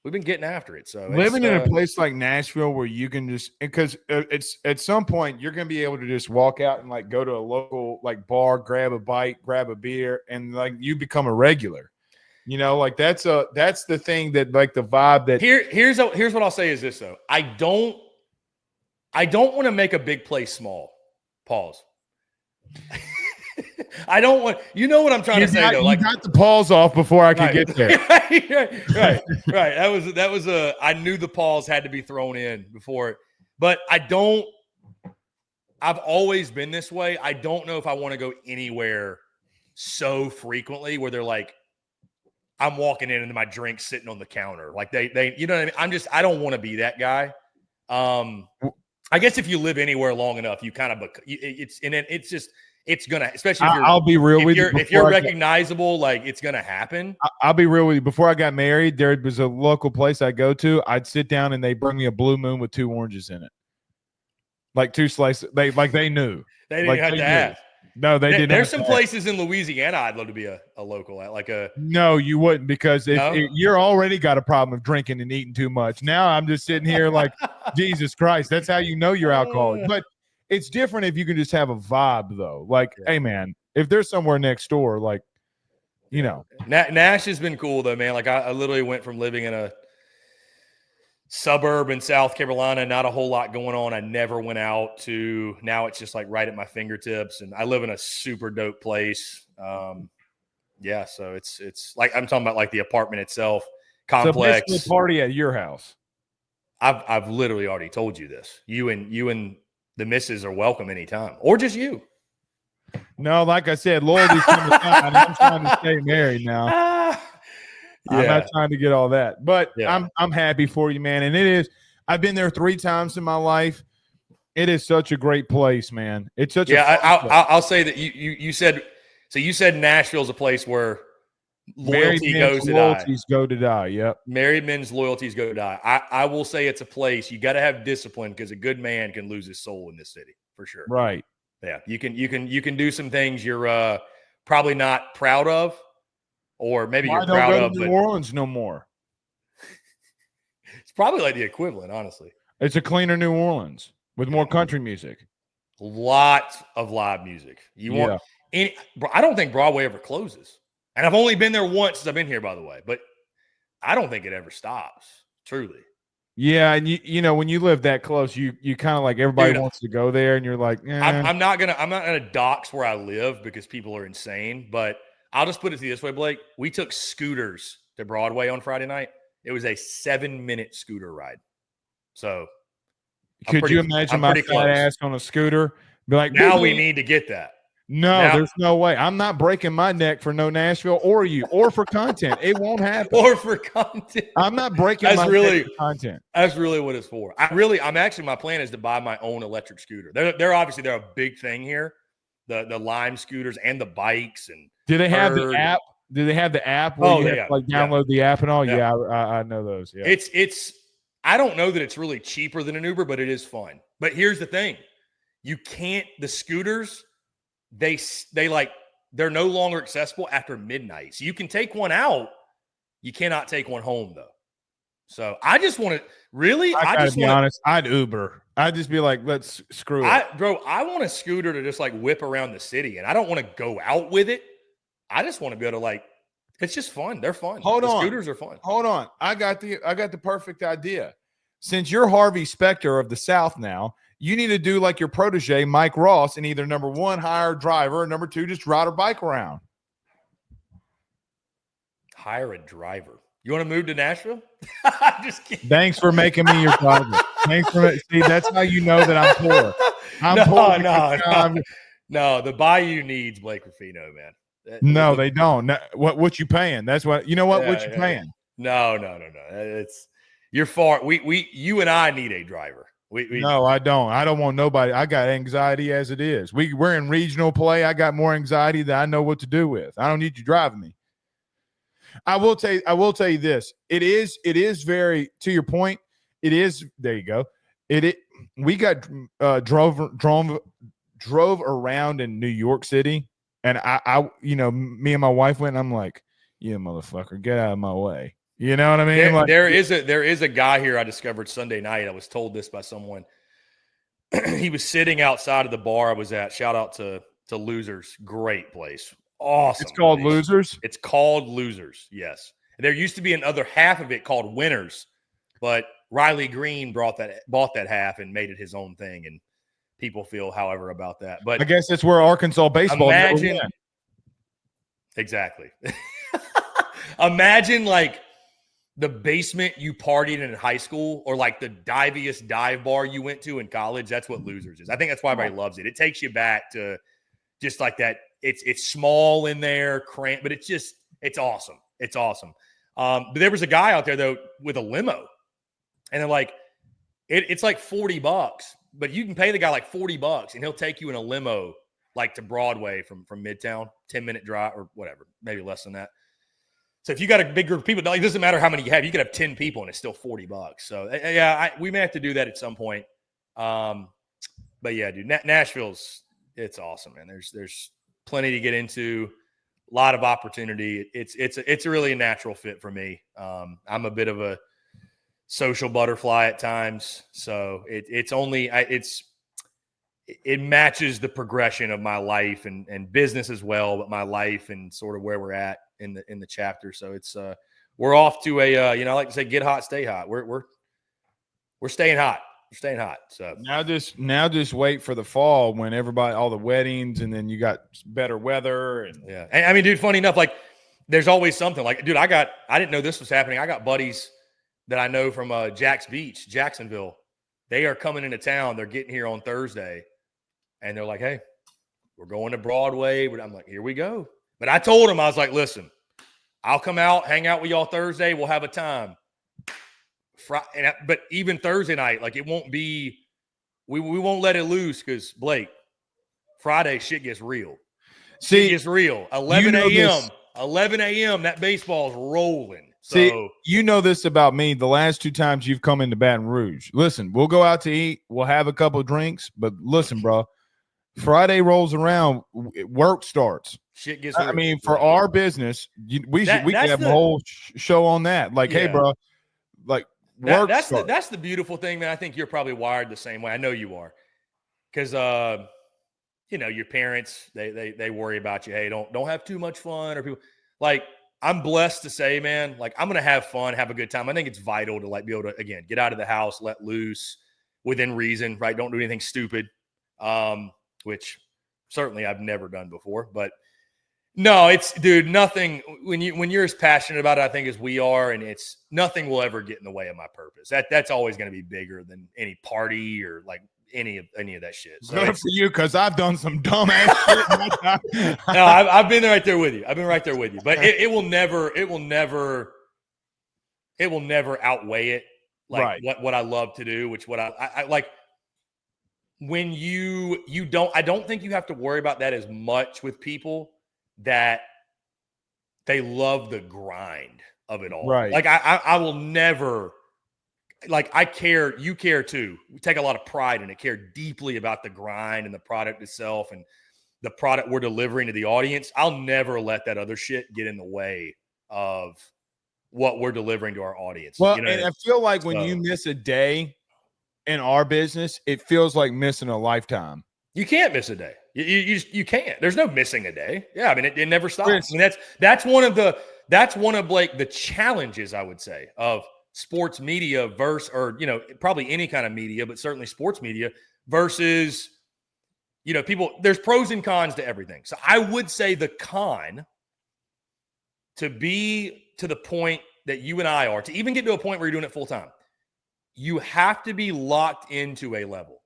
A: getting after it. So
B: living in a place like Nashville where you can just – because it's at some point you're going to be able to just walk out and, like, go to a local, like, bar, grab a bite, grab a beer, and, like, you become a regular. Like that's the thing that like the vibe that
A: here's what I'll say is this though. I don't want to make a big place small. Pause. I don't want what I'm trying to say though. Like
B: got the pause off before I could get there.
A: right. That was I knew the pause had to be thrown in before, but I've always been this way. I don't know if I want to go anywhere so frequently where they're like, I'm walking in and my drink's sitting on the counter. Like they, you know what I mean? I don't want to be that guy. I guess if you live anywhere long enough, you kind of, it's going to, especially if
B: I'll be real with you.
A: If you're recognizable, like it's going to happen.
B: I'll be real with you. Before I got married, there was a local place I go to. I'd sit down and they bring me a Blue Moon with 2 oranges in it. Like 2 slices. They knew.
A: They didn't have to ask.
B: No, they didn't.
A: There's some places in Louisiana I'd love to be a local at, like a.
B: No, you wouldn't because if you're already got a problem of drinking and eating too much. Now I'm just sitting here like, Jesus Christ, that's how you know you're alcoholic. But it's different if you can just have a vibe though. Like, hey man, if there's somewhere next door, like,
A: Nash has been cool though, man. Like I literally went from living in a suburb in South Carolina, not a whole lot going on. I never went out to now it's just like right at my fingertips. And I live in a super dope place. So it's like, I'm talking about like the apartment itself, complex.
B: So basically a party at your house.
A: I've literally already told you this. You and the missus are welcome anytime, or just you.
B: No, like I said, loyalty's coming down. I'm trying to stay married now. I'm not trying to get all that, but I'm happy for you, man. And it is. I've been there 3 times in my life. It is such a great place, man. It's such.
A: I'll say that you said so. You said Nashville's a place where loyalty goes to
B: loyalties go to die. Yep.
A: Married men's loyalties go to die. I will say it's a place you got to have discipline because a good man can lose his soul in this city for sure.
B: Right.
A: Yeah. You can do some things you're probably not proud of, or maybe you're proud of.
B: New Orleans no more.
A: It's probably like the equivalent, honestly.
B: It's a cleaner New Orleans with more country music.
A: Lots of live music. I don't think Broadway ever closes. And I've only been there once since I've been here, by the way. But I don't think it ever stops, truly.
B: Yeah, and you know, when you live that close, you kind of like everybody wants to go there, and you're like,
A: I'm not gonna dox where I live because people are insane. But I'll just put it to you this way, Blake. We took scooters to Broadway on Friday night. It was a 7-minute scooter ride. So
B: could you imagine my fat ass on a scooter? Be like,
A: now we need to get that.
B: No, there's no way. I'm not breaking my neck for no Nashville or you or for content. It won't happen.
A: Or for content.
B: I'm not breaking my neck for content.
A: That's really what it's for. My plan is to buy my own electric scooter. They're obviously a big thing here. The Lime scooters and the bikes and
B: do they have the app? Do they have the app where you have to like download the app and all? Yeah, I know those. Yeah.
A: It's I don't know that it's really cheaper than an Uber, but it is fun. But here's the thing. The scooters, they're no longer accessible after midnight. So you can take one out. You cannot take one home though. So I just want to
B: I be honest. I'd Uber. I'd just be like, let's screw it.
A: I want a scooter to just like whip around the city, and I don't want to go out with it. I just want to be able to it's just fun. They're fun. Scooters are fun.
B: Hold on. I got the perfect idea. Since you're Harvey Specter of the South now, you need to do like your protege, Mike Ross, and either number one, hire a driver, or number two, just ride a bike around.
A: Hire a driver. You want to move to Nashville? Just kidding.
B: Thanks for making me your driver. See, that's how you know that I'm poor.
A: No, the Bayou needs Blake Ruffino, man.
B: No, they don't. No, what you paying? That's what you know. What you paying?
A: No. You're far. You and I need a driver.
B: No, I don't. I don't want nobody. I got anxiety as it is. We're in regional play. I got more anxiety than I know what to do with. I don't need you driving me. I will tell you this. It is very, to your point. It is. There you go. We got drove around in New York City. And I, me and my wife went, and I'm like, "Yeah, motherfucker, get out of my way." You know what I mean?
A: There is a guy here I discovered Sunday night. I was told this by someone. He was sitting outside of the bar I was at. Shout out to Losers, great place, awesome.
B: It's called Losers.
A: It's called Losers. Yes, there used to be another half of it called Winners, but Riley Green bought that half and made it his own thing, and people feel however about that. But
B: I guess that's where Arkansas baseball
A: exactly. Imagine like the basement you partied in high school, or like the diviest dive bar you went to in college. That's what Losers is. I think that's why everybody loves it. It takes you back to just like that. It's small in there, cramped, but it's awesome. It's awesome. But there was a guy out there though with a limo, and they're like, it's like $40. But you can pay the guy like $40 and he'll take you in a limo like to Broadway from Midtown, 10-minute drive or whatever, maybe less than that. So if you got a big group of people, it doesn't matter how many you have. You could have 10 people and it's still $40. So yeah, we may have to do that at some point. But yeah, dude, Nashville's it's awesome, man. There's plenty to get into, a lot of opportunity. It's really a natural fit for me. I'm a bit of a social butterfly at times, so it matches the progression of my life and business as well, but my life and sort of where we're at in the chapter. So it's we're off to a I like to say, get hot, stay hot. We're staying hot. We're staying hot. So
B: now just wait for the fall when all the weddings, and then you got better weather. And
A: yeah, and I mean, dude, funny enough, like there's always something. Like, dude, I didn't know this was happening. I got buddies that I know from Jack's Beach, Jacksonville. They are coming into town. They're getting here on Thursday, and they're like, "Hey, we're going to Broadway." But I'm like, "Here we go." But I told them, I was like, "Listen, I'll come out, hang out with y'all Thursday. We'll have a time." But even Thursday night, like it won't be. We won't let it loose because Blake, Friday shit gets real.
B: See,
A: it gets real. 11 a.m. 11 a.m., that baseball's rolling. So,
B: see, you know this about me. The last 2 times you've come into Baton Rouge, listen, we'll go out to eat. We'll have a couple of drinks. But listen, bro, Friday rolls around, work starts.
A: Shit gets
B: I mean, for our business, we can have a whole show on that. Like, hey, bro, like work starts.
A: That's the beautiful thing, man. I think you're probably wired the same way. I know you are. Because your parents, they worry about you. Hey, don't have too much fun, or people like, I'm blessed to say, man, like, I'm going to have fun, have a good time. I think it's vital to, like, be able to, again, get out of the house, let loose within reason, right? Don't do anything stupid, which certainly I've never done before. But no, it's, dude, nothing, when you're as passionate about it, I think, as we are, and it's, nothing will ever get in the way of my purpose. That's always going to be bigger than any party or, like, any of that shit. So
B: good for you, because I've done some dumb ass shit.
A: No, I've been right there with you. But it will never outweigh it. Like, right. What I love to do, which what I like. When you don't, I don't think you have to worry about that as much with people that they love the grind of it all.
B: Right.
A: Like, I will never. Like, I care, you care too. We take a lot of pride in it, care deeply about the grind and the product itself and the product we're delivering to the audience. I'll never let that other shit get in the way of what we're delivering to our audience.
B: Well, and I feel like when you miss a day in our business, it feels like missing a lifetime.
A: You can't miss a day. You can't. There's no missing a day. Yeah, I mean, it never stops. I mean, that's one of like the challenges, I would say, of sports media versus, or, probably any kind of media, but certainly sports media versus, people, there's pros and cons to everything. So I would say the con, to be to the point that you and I are, to even get to a point where you're doing it full time, you have to be locked into a level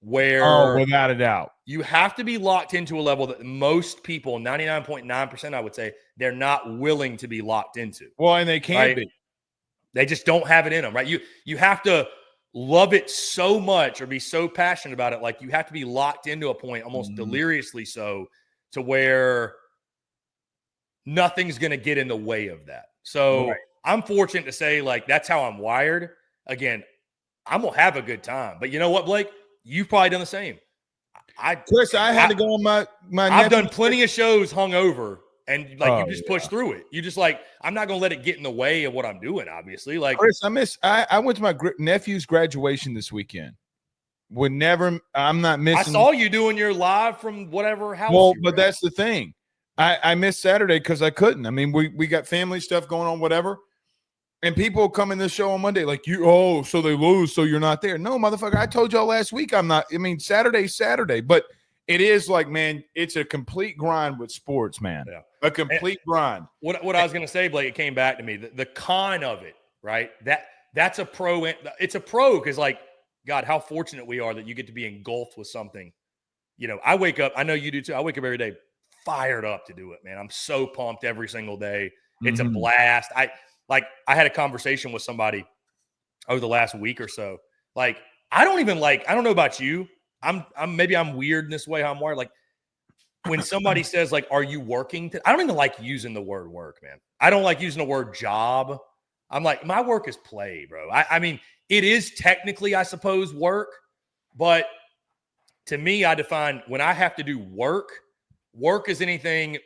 A: where,
B: without a doubt,
A: you have to be locked into a level that most people, 99.9%, I would say, they're not willing to be locked into.
B: Well, and they can't be.
A: They just don't have it in them, right? You have to love it so much or be so passionate about it. Like, you have to be locked into a point, almost deliriously so, to where nothing's going to get in the way of that. So I'm fortunate to say, like, that's how I'm wired. Again, I'm going to have a good time. But you know what, Blake? You've probably done the same.
B: Chris, I had to go on my
A: I've done plenty of shows hungover. And you just push through it. You just like, I'm not going to let it get in the way of what I'm doing, obviously. Like,
B: Chris, I went to my nephew's graduation this weekend. I'm not missing.
A: I saw you doing your live from whatever house.
B: Well, but that's the thing. I missed Saturday because I couldn't. I mean, we got family stuff going on, whatever. And people come in this show on Monday like, so they lose, so you're not there. No, motherfucker, I told y'all last week I'm not. I mean, Saturday's Saturday. But it is like, man, it's a complete grind with sports, man. Yeah. A complete grind.
A: What I was going to say, Blake, it came back to me. The con of it, right? That's a pro. It's a pro because, like, God, how fortunate we are that you get to be engulfed with something. I wake up. I know you do too. I wake up every day fired up to do it, man. I'm so pumped every single day. It's a blast. I had a conversation with somebody over the last week or so. Like, I don't know about you. Maybe I'm weird in this way, how I'm wired. Like, when somebody says, like, are you working? I don't even like using the word work, man. I don't like using the word job. I'm like, my work is play, bro. I mean, it is technically, I suppose, work. But to me, I define when I have to do work is anything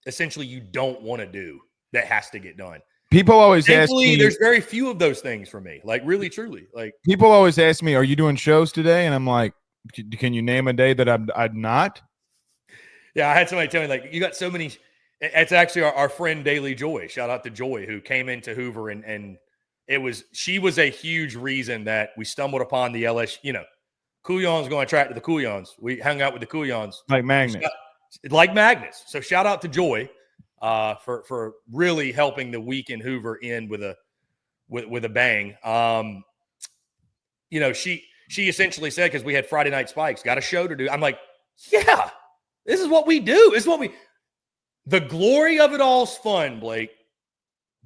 A: essentially you don't want to do that has to get done.
B: People always ask me.
A: There's very few of those things for me. Like, really, truly. Like,
B: people always ask me, are you doing shows today? And I'm like, can you name a day that I'm not?
A: Yeah, I had somebody tell me, like, you got so many. It's actually our friend Daily Joy. Shout out to Joy, who came into Hoover, and she was a huge reason that we stumbled upon the LSU. Couillon's going to attract to the Couillons. We hung out with the Couillons
B: like magnets.
A: So shout out to Joy for really helping the week in Hoover end with a bang. She essentially said, because we had Friday Night Spikes, got a show to do. I'm like, yeah. This is what we do. The glory of it all is fun, Blake.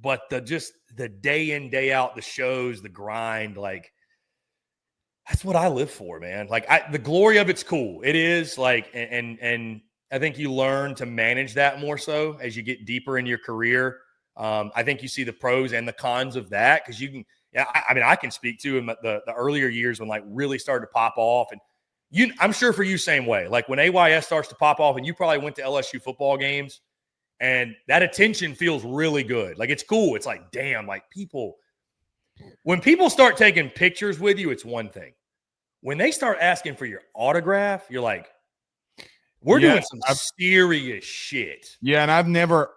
A: But the day in, day out, the shows, the grind, like, that's what I live for, man. Like, the glory of it's cool. It is, like, and I think you learn to manage that more so as you get deeper in your career. I think you see the pros and the cons of that because you can. Yeah, I mean, I can speak to in the earlier years when like really started to pop off, and I'm sure for you same way. Like when AYS starts to pop off, and you probably went to LSU football games, and that attention feels really good. Like it's cool. It's like damn, like when people start taking pictures with you, it's one thing. When they start asking for your autograph, you're like, we're doing some serious shit.
B: Yeah, and I've never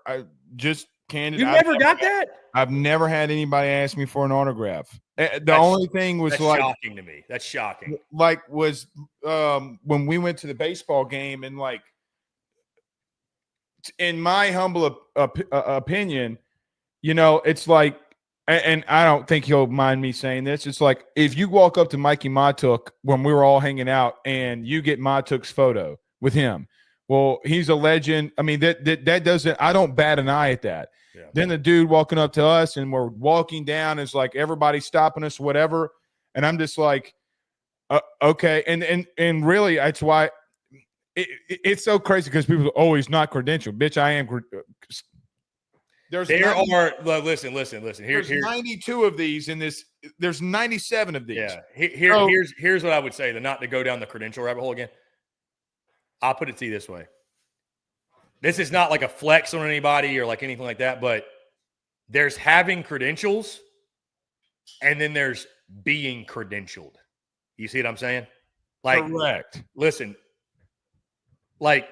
B: just candid.
A: You never got that?
B: I've never had anybody ask me for an autograph. The only thing was
A: that's
B: like
A: shocking to me. That's shocking.
B: Like was when we went to the baseball game, and like in my humble opinion, you know, it's like, and I don't think he'll mind me saying this. It's like if you walk up to Mikey Matuk when we were all hanging out, and you get Matuk's photo with him. Well, he's a legend. I mean, that doesn't – I don't bat an eye at that. Yeah. Then the dude walking up to us, and we're walking down, it's like everybody's stopping us, whatever. And I'm just like, okay. And really, that's why it's so crazy because people are always not credentialed. Bitch, I am
A: listen.
B: There's 92 of these in this. There's 97 of these.
A: Yeah. Here's what I would say, not to go down the credential rabbit hole again. I'll put it to you this way. This is not like a flex on anybody or like anything like that, but there's having credentials and then there's being credentialed. You see what I'm saying? Like,
B: correct.
A: Listen, like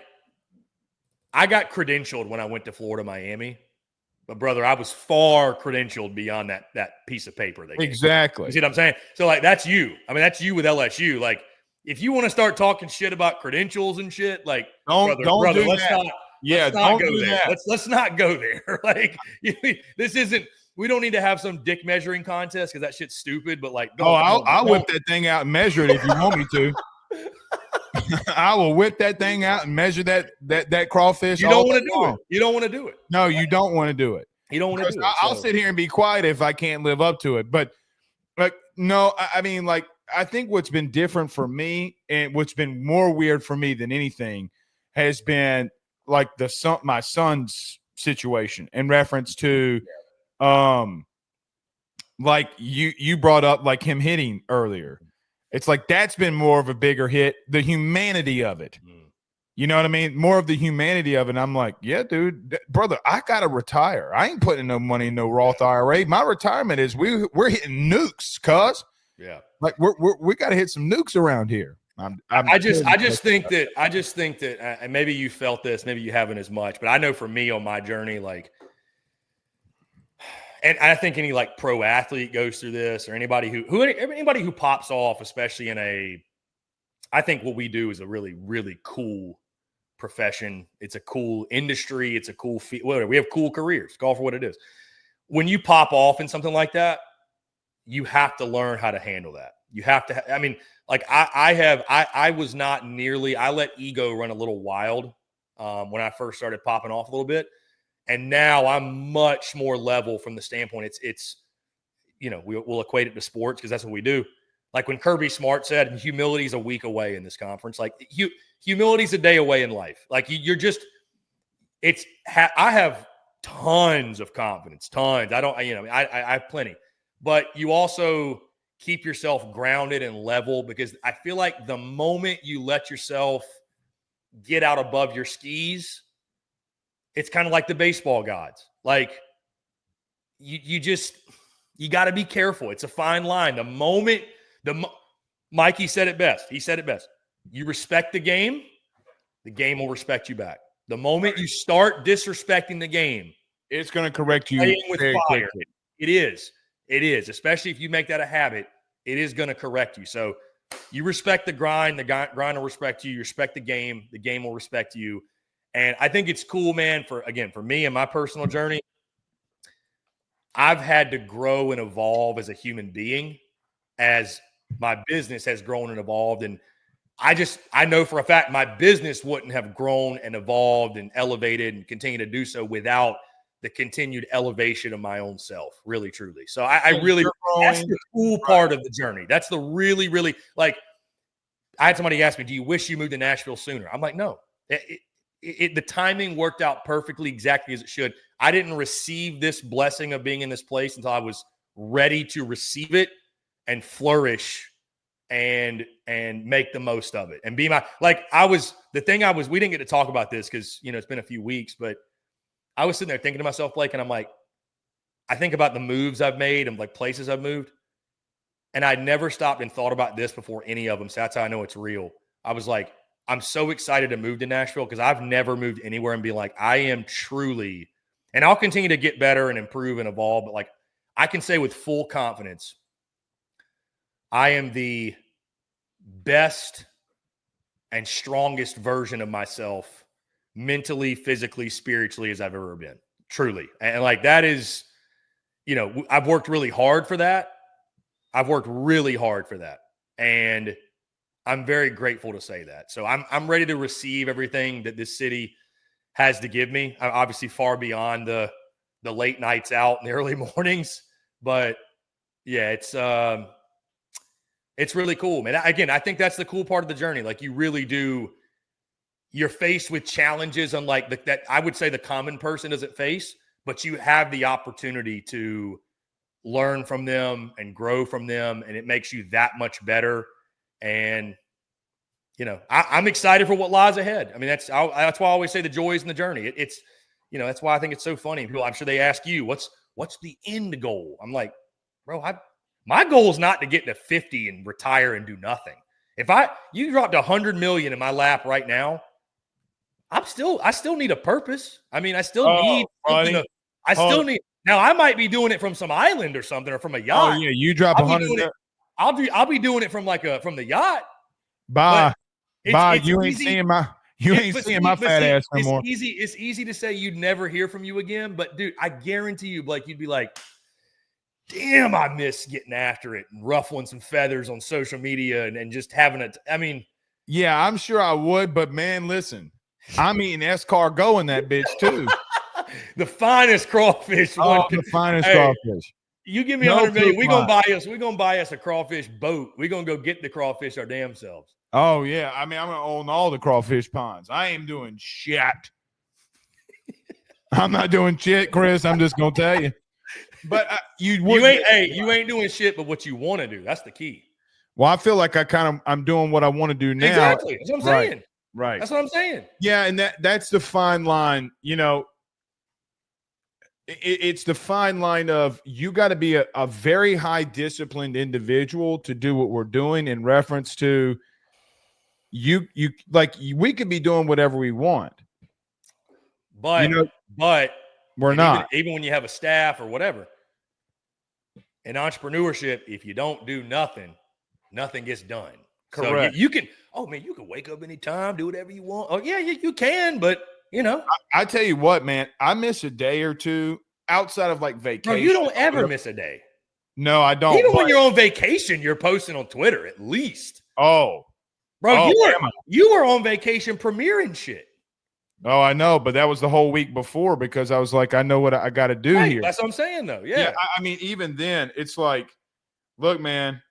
A: I got credentialed when I went to Florida, Miami, but brother, I was far credentialed beyond that piece of paper.
B: Exactly.
A: You see what I'm saying? So like, that's you. I mean, that's you with LSU. Like, if you want to start talking shit about credentials and shit, like
B: don't
A: brother,
B: do
A: let's
B: that.
A: not go there. Let's not go there. Like this isn't. We don't need to have some dick measuring contest because that shit's stupid. But like,
B: I'll whip that thing out and measure it if you want me to. I will whip that thing out and measure that crawfish.
A: You don't want to do it. You don't want to do it.
B: No, you don't want to do it.
A: You don't want to do it.
B: I'll sit here and be quiet if I can't live up to it. But like, no, I mean, like. I think what's been different for me and what's been more weird for me than anything has been like my son's situation in reference to like you brought up like him hitting earlier. It's like that's been more of a bigger hit, the humanity of it. You know what I mean? More of the humanity of it. And I'm like, yeah, dude, brother, I gotta retire. I ain't putting no money in no Roth IRA. My retirement is we're hitting nukes, cuz.
A: Yeah.
B: Like we got to hit some nukes around here.
A: I just think that, and maybe you felt this, maybe you haven't as much, but I know for me on my journey, like, and I think any like pro athlete goes through this, or anybody who pops off, especially I think what we do is a really, really cool profession. It's a cool industry. It's a cool whatever. We have cool careers. Call for what it is. When you pop off in something like that, you have to learn how to handle that. You have to, I mean, like I was not nearly, I let ego run a little wild when I first started popping off a little bit. And now I'm much more level from the standpoint. It's you know, we'll equate it to sports because that's what we do. Like when Kirby Smart said, humility is a week away in this conference. Like humility is a day away in life. Like you're just, I have tons of confidence, tons. I have plenty. But you also keep yourself grounded and level because I feel like the moment you let yourself get out above your skis, it's kind of like the baseball gods. Like you got to be careful. It's a fine line. The moment Mikey said it best. He said it best. You respect the game will respect you back. The moment you start disrespecting the game,
B: it's going to correct you
A: with fire. Quickly. It is, especially if you make that a habit, it is going to correct you. So you respect the grind will respect you. You respect the game will respect you. And I think it's cool, man, for me and my personal journey, I've had to grow and evolve as a human being as my business has grown and evolved. And I know for a fact my business wouldn't have grown and evolved and elevated and continue to do so without the continued elevation of my own self, really, truly. So I really, that's the cool part of the journey. That's the really, really, like, I had somebody ask me, do you wish you moved to Nashville sooner? I'm like, no. the timing worked out perfectly, exactly as it should. I didn't receive this blessing of being in this place until I was ready to receive it and flourish and make the most of it and be we didn't get to talk about this because, it's been a few weeks, but I was sitting there thinking to myself, Blake, and I'm like, I think about the moves I've made and like places I've moved. And I never stopped and thought about this before any of them. So that's how I know it's real. I was like, I'm so excited to move to Nashville because I've never moved anywhere and be like, I am truly, and I'll continue to get better and improve and evolve. But like, I can say with full confidence, I am the best and strongest version of myself mentally, physically, spiritually as I've ever been. Truly. And like, that is, I've worked really hard for that. And I'm very grateful to say that. So I'm ready to receive everything that this city has to give me. I'm obviously far beyond the late nights out and the early mornings, but yeah, it's really cool, man. Again, I think that's the cool part of the journey. Like you really do, you're faced with challenges unlike that I would say the common person doesn't face, but you have the opportunity to learn from them and grow from them, and it makes you that much better. And, I'm excited for what lies ahead. I mean, that's why I always say the joy is in the journey. It's that's why I think it's so funny. People, I'm sure they ask you, what's the end goal? I'm like, bro, my goal is not to get to 50 and retire and do nothing. If you dropped $100 million in my lap right now, I still need a purpose. I mean, I still need something. Now I might be doing it from some island or something or from a yacht.
B: Oh yeah, you drop 100.
A: I'll be doing it from the yacht.
B: Bye. You ain't seeing my fat ass no more.
A: It's easy to say you'd never hear from you again, but dude, I guarantee you, Blake, you'd be like, damn, I miss getting after it and ruffling some feathers on social media and just having it. I mean,
B: yeah, I'm sure I would, but man, listen, I'm eating escargot in that bitch too.
A: The finest crawfish.
B: The finest crawfish.
A: You give me $100 million, we're gonna buy us a crawfish boat. We're gonna go get the crawfish our damn selves.
B: Oh yeah, I mean, I'm gonna own all the crawfish ponds. I ain't doing shit. I'm not doing shit, Chris. I'm just gonna tell you. But you ain't doing shit, but what you want to do. That's the key. Well, I feel like I'm doing what I want to do now.
A: Exactly. That's what I'm saying.
B: Right.
A: That's what I'm saying.
B: Yeah, and that's the fine line. It's the fine line of you got to be a very high disciplined individual to do what we're doing in reference to you like we could be doing whatever we want.
A: But
B: we're not.
A: Even when you have a staff or whatever. In entrepreneurship, if you don't do nothing gets done.
B: Correct.
A: So you can wake up anytime, do whatever you want. Oh, yeah, you can, but
B: I tell you what, man, I miss a day or two outside of like vacation.
A: Bro, you don't ever miss a day.
B: No, I don't.
A: Even when you're on vacation, you're posting on Twitter at least.
B: Oh.
A: Bro, you were on vacation premiering shit.
B: Oh, I know, but that was the whole week before because I was like, I know what I got to do here.
A: That's what I'm saying, though. Yeah.
B: I mean, even then, it's like, look, man,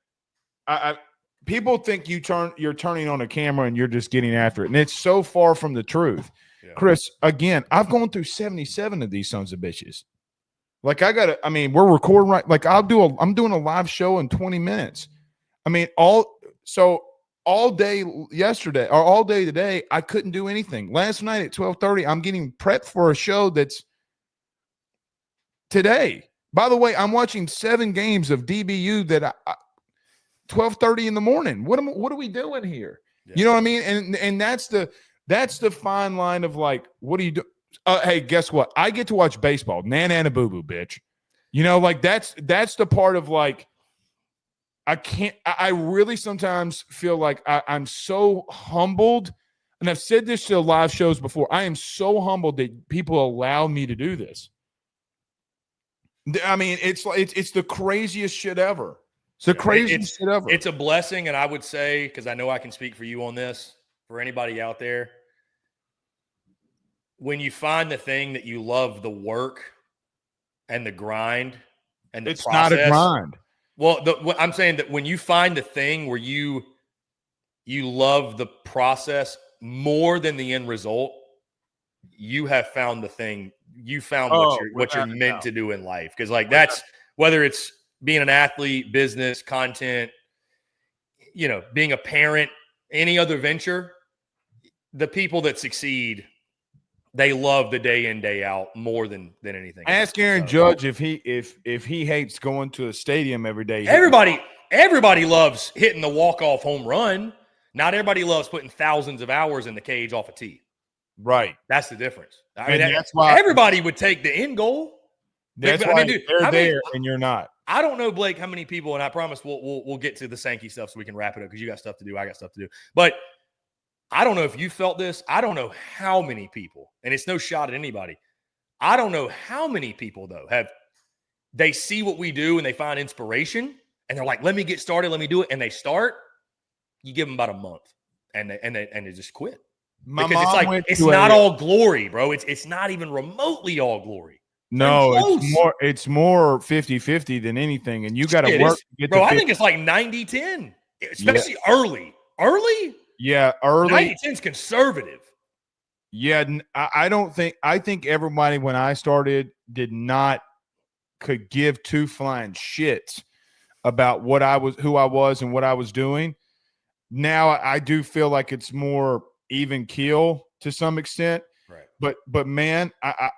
B: people think you're turning on a camera and you're just getting after it, and it's so far from the truth. Yeah. Chris, again, I've gone through 77 of these sons of bitches. Like we're recording right. Like I'm doing a live show in 20 minutes. I mean, all day yesterday or all day today, I couldn't do anything. Last night at 12:30, I'm getting prepped for a show that's today. By the way, I'm watching 7 games of DBU that 12:30 in the morning. What are we doing here? Yeah. You know what I mean? And that's the fine line of like, what do you do? Hey, guess what? I get to watch baseball. Nana boo boo, bitch. Like that's the part of like, I really sometimes feel like I'm so humbled, and I've said this to live shows before. I am so humbled that people allow me to do this. I mean, it's the craziest shit ever. It's the craziest shit ever.
A: It's a blessing, and I would say, because I know I can speak for you on this, for anybody out there, when you find the thing that you love, the work and the grind and the
B: it's
A: process.
B: It's not a grind.
A: Well, I'm saying that when you find the thing where you love the process more than the end result, you have found the thing. You found what you're meant to do in life. Because like that's whether it's being an athlete, business, content, being a parent, any other venture. The people that succeed, they love the day in, day out more than anything.
B: Ask Aaron Judge if he hates going to a stadium every day.
A: Everybody loves hitting the walk-off home run. Not everybody loves putting thousands of hours in the cage off a tee.
B: Right.
A: That's the difference.
B: That's why
A: everybody would take the end goal.
B: That's why they're there and you're not.
A: I don't know, Blake, how many people, and I promise we'll get to the Sankey stuff so we can wrap it up because you got stuff to do. I got stuff to do. But I don't know if you felt this. I don't know how many people, and it's no shot at anybody. I don't know how many people, though, they see what we do and they find inspiration and they're like, let me get started. Let me do it. And they start. You give them about a month and they just quit. Because it's not all glory, bro. It's not even remotely all glory.
B: No, it's more 50-50 than anything. And you got to work.
A: Bro, I think it's like 90-10, especially early. Early?
B: Yeah, early.
A: 90-10 is conservative.
B: Yeah, I think everybody when I started could give two flying shits about who I was and what I was doing. Now I do feel like it's more even keel to some extent.
A: Right.
B: But man, I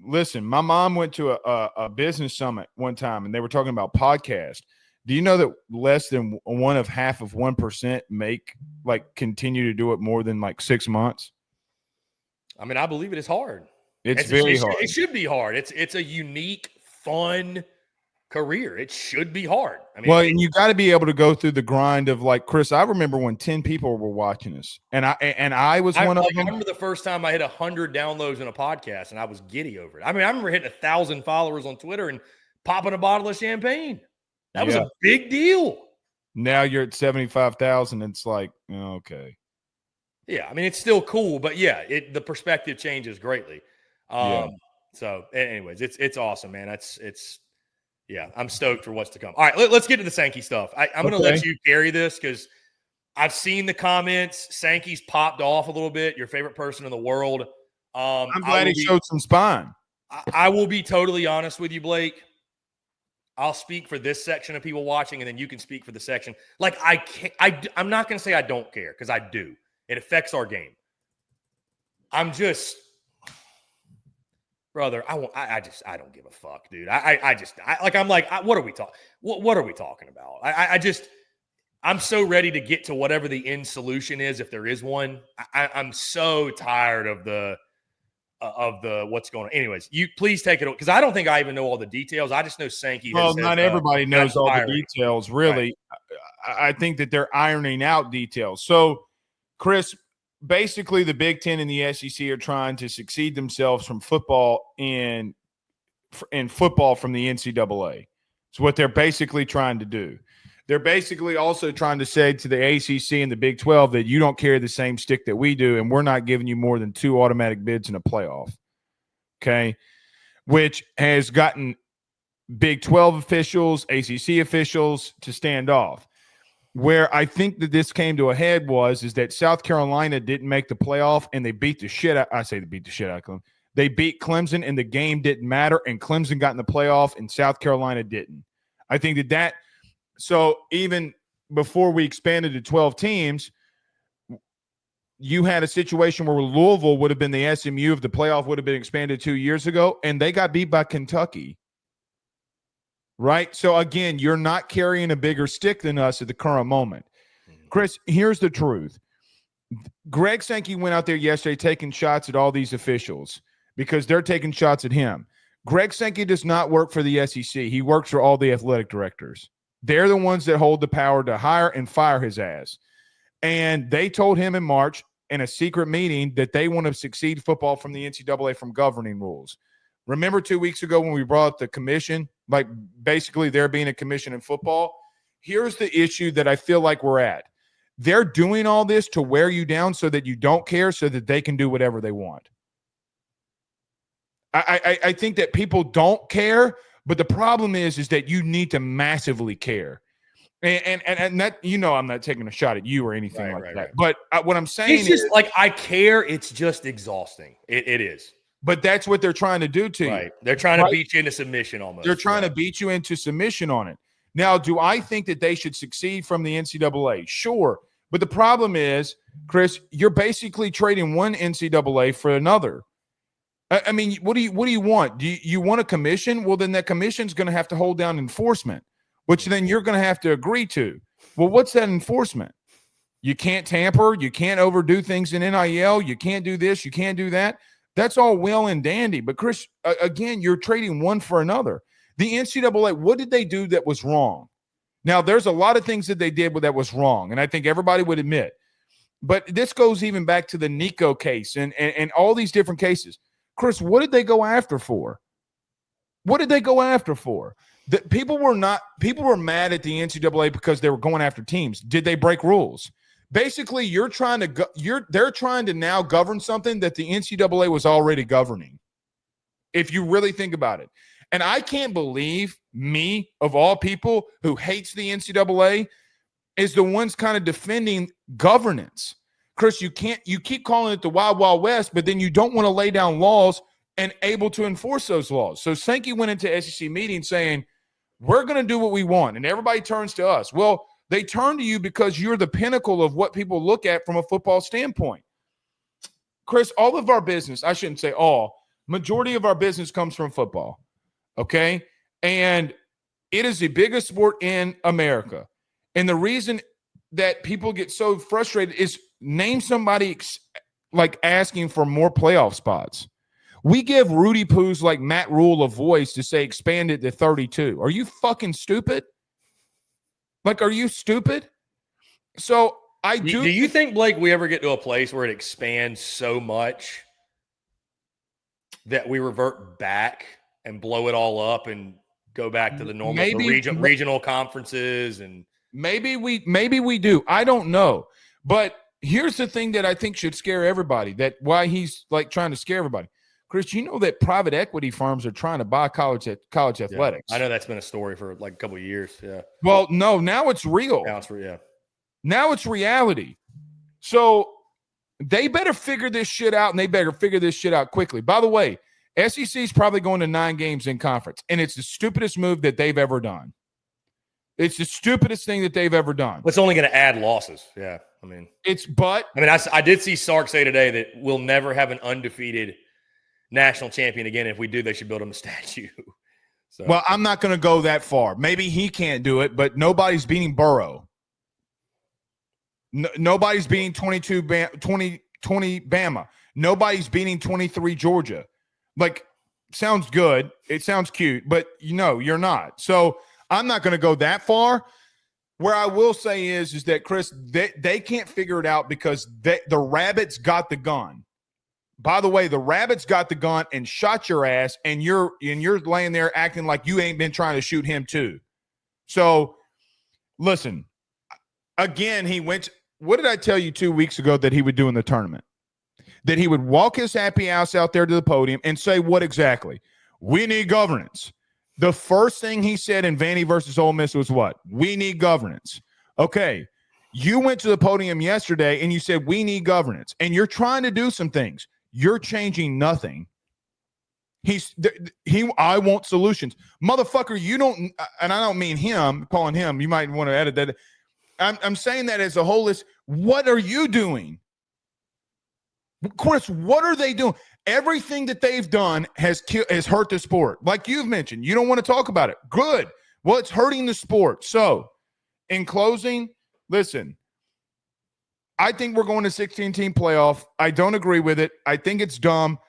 B: listen, my mom went to a business summit one time and they were talking about podcasts. Do you know that less than 1% continue to do it more than 6 months?
A: I mean, I believe it is hard.
B: It's very hard.
A: It should be hard. It's a unique, fun career. It should be hard. I mean,
B: and you got to be able to go through the grind of Chris. I remember when 10 people were watching us, and I was one of them.
A: I remember the first time I hit 100 downloads in a podcast, and I was giddy over it. I mean, I remember hitting 1,000 followers on Twitter and popping a bottle of champagne. That was a big deal. Now
B: you're at 75,000. It's like, okay.
A: Yeah, I mean, it's still cool, but the perspective changes greatly. So, anyways, it's awesome, man. I'm stoked for what's to come. All right, let's get to the Sankey stuff. I'm going to let you carry this because I've seen the comments. Sankey's popped off a little bit. Your favorite person in the world.
B: I'm glad he showed some spine.
A: I will be totally honest with you, Blake. I'll speak for this section of people watching, and then you can speak for the section. I'm not going to say I don't care because I do. It affects our game. I'm just, brother. I don't give a fuck, dude. What are we talking? What are we talking about? I'm so ready to get to whatever the end solution is, if there is one. I'm so tired of the what's going on. Anyways, you please take it because I don't think I even know all the details. I just know Sankey.
B: Well, not everybody knows all the details, really. Right. I think that they're ironing out details. So, Chris, basically the Big Ten and the SEC are trying to succeed themselves from football in football from the NCAA. It's what they're basically trying to do. They're basically also trying to say to the ACC and the Big 12 that you don't carry the same stick that we do, and we're not giving you more than 2 automatic bids in a playoff, okay, which has gotten Big 12 officials, ACC officials to stand off. Where I think that this came to a head is that South Carolina didn't make the playoff, and they beat the shit out – I say they beat the shit out of Clemson. They beat Clemson, and the game didn't matter, and Clemson got in the playoff, and South Carolina didn't. I think that – so even before we expanded to 12 teams, you had a situation where Louisville would have been the SMU if the playoff would have been expanded 2 years ago, and they got beat by Kentucky. Right? So, again, you're not carrying a bigger stick than us at the current moment. Chris, here's the truth. Greg Sankey went out there yesterday taking shots at all these officials because they're taking shots at him. Greg Sankey does not work for the SEC. He works for all the athletic directors. They're the ones that hold the power to hire and fire his ass. And they told him in March in a secret meeting that they want to succeed football from the NCAA from governing rules. Remember 2 weeks ago when we brought up the commission, basically there being a commission in football? Here's the issue that I feel like we're at. They're doing all this to wear you down so that you don't care, so that they can do whatever they want. I think that people don't care, but the problem is that you need to massively care. And that, I'm not taking a shot at you or anything like that.
A: Right.
B: But what I'm saying
A: it's just like, I care. It's just exhausting. It is.
B: But that's what they're trying to do to you.
A: They're trying to beat you into submission almost.
B: They're trying to beat you into submission on it. Now, do I think that they should succeed from the NCAA? Sure. But the problem is, Chris, you're basically trading one NCAA for another. I mean, what do you want? Do you want a commission? Well, then that commission's going to have to hold down enforcement, which then you're going to have to agree to. Well, what's that enforcement? You can't tamper. You can't overdo things in NIL. You can't do this. You can't do that. That's all well and dandy. But, Chris, again, you're trading one for another. The NCAA, what did they do that was wrong? Now, there's a lot of things that they did that was wrong, and I think everybody would admit. But this goes even back to the Nico case and all these different cases. Chris, what did they go after for? What did they go after for? People were mad at the NCAA because they were going after teams. Did they break rules? Basically, they're trying to now govern something that the NCAA was already governing, if you really think about it. And I can't believe me, of all people, who hates the NCAA, is the ones kind of defending governance. Chris, you keep calling it the Wild Wild West, but then you don't want to lay down laws and able to enforce those laws. So Sankey went into SEC meeting saying, we're going to do what we want, and everybody turns to us. Well, they turn to you because you're the pinnacle of what people look at from a football standpoint. Chris, all of our business, I shouldn't say all, majority of our business comes from football, okay? And it is the biggest sport in America. And the reason that people get so frustrated is name somebody like asking for more playoff spots. We give Rudy Poos like Matt Rule a voice to say expand it to 32. Are you fucking stupid? Like, are you stupid? So do
A: you think, Blake, we ever get to a place where it expands so much that we revert back and blow it all up and go back to the normal regional conferences? And
B: maybe we do. I don't know. But here's the thing that I think should scare everybody, that why he's like trying to scare everybody. Chris, you know that private equity firms are trying to buy college athletics.
A: I know that's been a story for like a couple of years. Yeah.
B: Well, no, now it's real. Now it's reality. So they better figure this shit out, and they better figure this shit out quickly. By the way, SEC is probably going to 9 games in conference, and it's the stupidest move that they've ever done. It's the stupidest thing that they've ever done.
A: It's only going to add losses. Yeah. I did see Sark say today that we'll never have an undefeated national champion again. If we do, they should build him a statue. So.
B: Well, I'm not going to go that far. Maybe he can't do it, but nobody's beating Burrow. Nobody's beating 20 Bama. Nobody's beating 23 Georgia. Like, sounds good. It sounds cute, but you're not. So I'm not going to go that far. Where I will say is that, Chris, they can't figure it out because the Rabbits got the gun. By the way, the Rabbits got the gun and shot your ass, and you're laying there acting like you ain't been trying to shoot him too. So, listen, again, he went – what did I tell you 2 weeks ago that he would do in the tournament? That he would walk his happy ass out there to the podium and say what exactly? We need governance. The first thing he said in Vandy versus Ole Miss was what? We need governance. Okay, you went to the podium yesterday and you said we need governance, and you're trying to do some things. You're changing nothing. I want solutions. Motherfucker, you don't, and I don't mean him, calling him, you might want to edit that. I'm saying that as a whole list. What are you doing? Chris, what are they doing? Everything that they've done has hurt the sport. Like you've mentioned, you don't want to talk about it. Good. Well, it's hurting the sport. So, in closing, listen, I think we're going to 16-team playoff. I don't agree with it. I think it's dumb,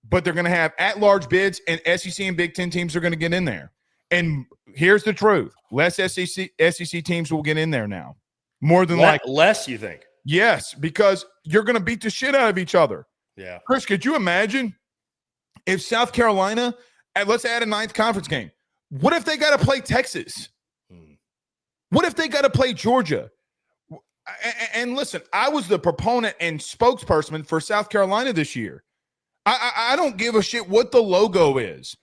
B: but they're going to have at-large bids, and SEC and Big Ten teams are going to get in there. And here's the truth. Less SEC teams will get in there now. More than
A: less, you think?
B: Yes, because you're going to beat the shit out of each other.
A: Yeah.
B: Chris, could you imagine if South Carolina, let's add a 9th conference game. What if they got to play Texas? What if they got to play Georgia? And listen, I was the proponent and spokesperson for South Carolina this year. I don't give a shit what the logo is.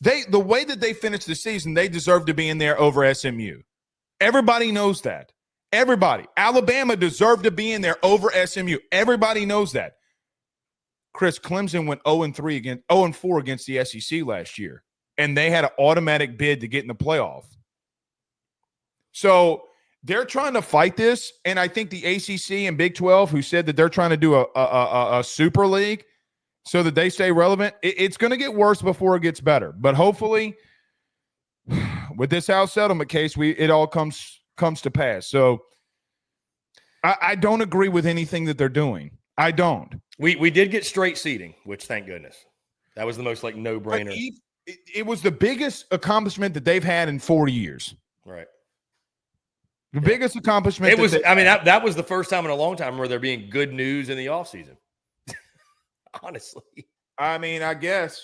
B: The way that they finished the season, they deserve to be in there over SMU. Everybody knows that. Everybody. Alabama deserved to be in there over SMU. Everybody knows that. Chris, Clemson went 0-4 against the SEC last year, and they had an automatic bid to get in the playoff. So they're trying to fight this, and I think the ACC and Big 12, who said that they're trying to do a super league so that they stay relevant, it's going to get worse before it gets better. But hopefully, with this house settlement case, it all comes to pass. So I don't agree with anything that they're doing. I don't.
A: We did get straight seating, which thank goodness. That was the most no-brainer.
B: It was the biggest accomplishment that they've had in 40 years.
A: Right.
B: The biggest accomplishment.
A: It was. That was the first time in a long time where there being good news in the offseason. Honestly.
B: I guess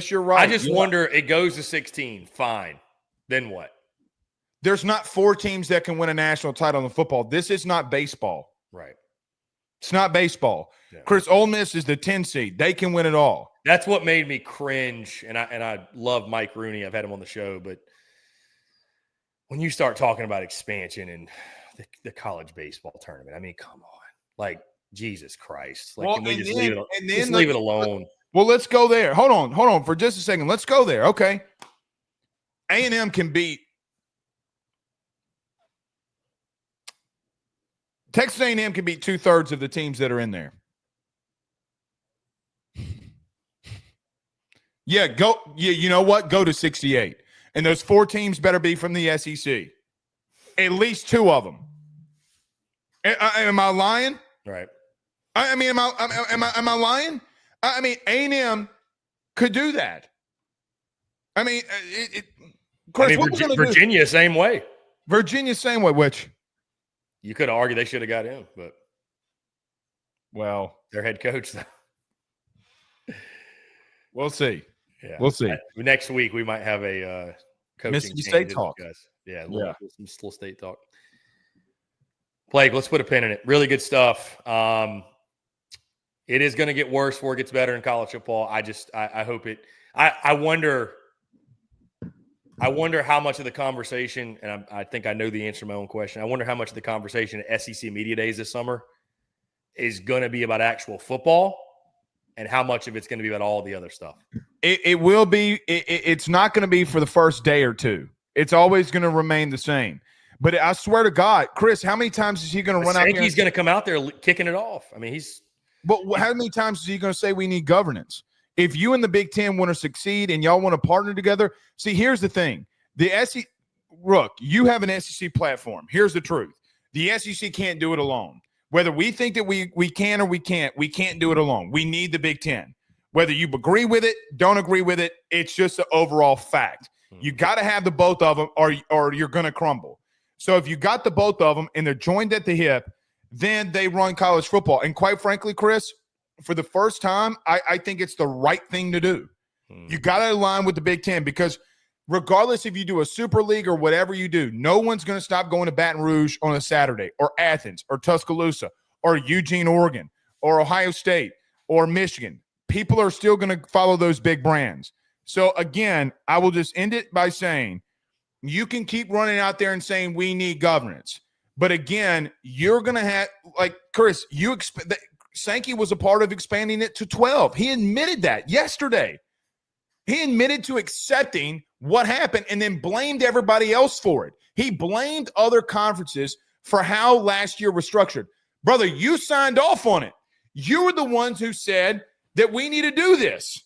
B: you're right.
A: I just wonder. It goes to 16. Fine. Then what?
B: There's not 4 teams that can win a national title in football. This is not baseball.
A: Right.
B: It's not baseball. Yeah. Chris, Ole Miss is the 10 seed. They can win it all.
A: That's what made me cringe. And I love Mike Rooney. I've had him on the show, but when you start talking about expansion and the college baseball tournament, I mean, come on. Like, Jesus Christ. Like, can we just leave it alone?
B: Well, let's go there. Hold on for just a second. Let's go there. Okay. A&M can beat Texas A&M can beat 2/3 of the teams that are in there. Yeah, go. Yeah, you know what? Go to 68. And those 4 teams better be from the SEC. At least 2 of them. Am I lying?
A: Right.
B: Am I lying? A&M could do that. Chris,
A: Virginia, same way.
B: Virginia, same way, which
A: you could argue they should have got him, but their head coach, though.
B: We'll see.
A: Yeah,
B: we'll see.
A: Next week we might have a coaching
B: Mississippi State talk.
A: Yeah, some little state talk. Blake, let's put a pin in it. Really good stuff. It is going to get worse before it gets better in college football. I hope it. I wonder how much of the conversation, and I think I know the answer to my own question. I wonder how much of the conversation at SEC Media Days this summer is going to be about actual football, and how much of it's going to be about all the other stuff.
B: It will be. It's not going to be for the first day or two. It's always going to remain the same. But I swear to God, Chris, how many times is he going to run out there?
A: He's going to come out there kicking it off. I mean, he's.
B: But how many times is he going to say we need governance? If you and the Big Ten want to succeed and y'all want to partner together, see, here's the thing. The SEC, look, you have an SEC platform. Here's the truth. The SEC can't do it alone. Whether we think that we can or we can't do it alone. We need the Big Ten. Whether you agree with it, don't agree with it, it's just an overall fact. You got to have the both of them or you're going to crumble. So if you got the both of them and they're joined at the hip, then they run college football. And quite frankly, Chris, for the first time, I think it's the right thing to do. You got to align with the Big Ten because regardless if you do a super league or whatever you do, no one's going to stop going to Baton Rouge on a Saturday or Athens or Tuscaloosa or Eugene, Oregon or Ohio State or Michigan. People are still going to follow those big brands. So, again, I will just end it by saying you can keep running out there and saying we need governance. But, again, you're going to have – like, Chris, Sankey was a part of expanding it to 12. He admitted that yesterday. He admitted to accepting what happened and then blamed everybody else for it. He blamed other conferences for how last year was structured. Brother, you signed off on it. You were the ones who said that we need to do this.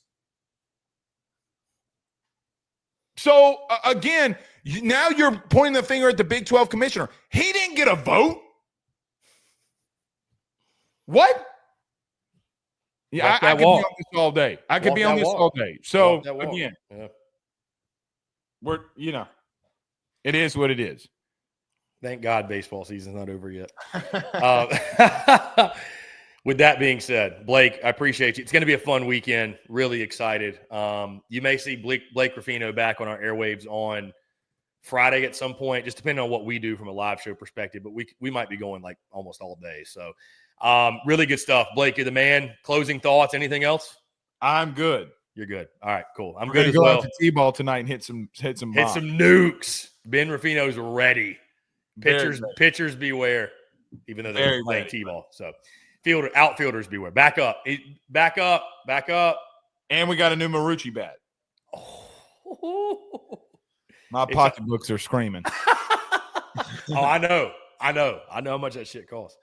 B: So, again, now you're pointing the finger at the Big 12 commissioner. He didn't get a vote. What? Yeah, I could be on this all day. I could be on this all day. So, again, we're, it is what it is.
A: Thank God baseball season's not over yet. With that being said, Blake, I appreciate you. It's going to be a fun weekend. Really excited. You may see Blake Ruffino back on our airwaves on Friday at some point, just depending on what we do from a live show perspective. But we might be going like almost all day. So really good stuff. Blake, you're the man. Closing thoughts, anything else?
B: I'm good.
A: You're good. All right, cool. I'm
B: We're
A: good as
B: go
A: well.
B: Out to T-ball tonight and hit some
A: nukes. Ben Ruffino's ready. Pitchers beware, even though they're playing T-ball. So outfielders beware. Back up.
B: And we got a new Marucci bat.
A: Oh.
B: My pocketbooks are screaming.
A: I know how much that shit costs.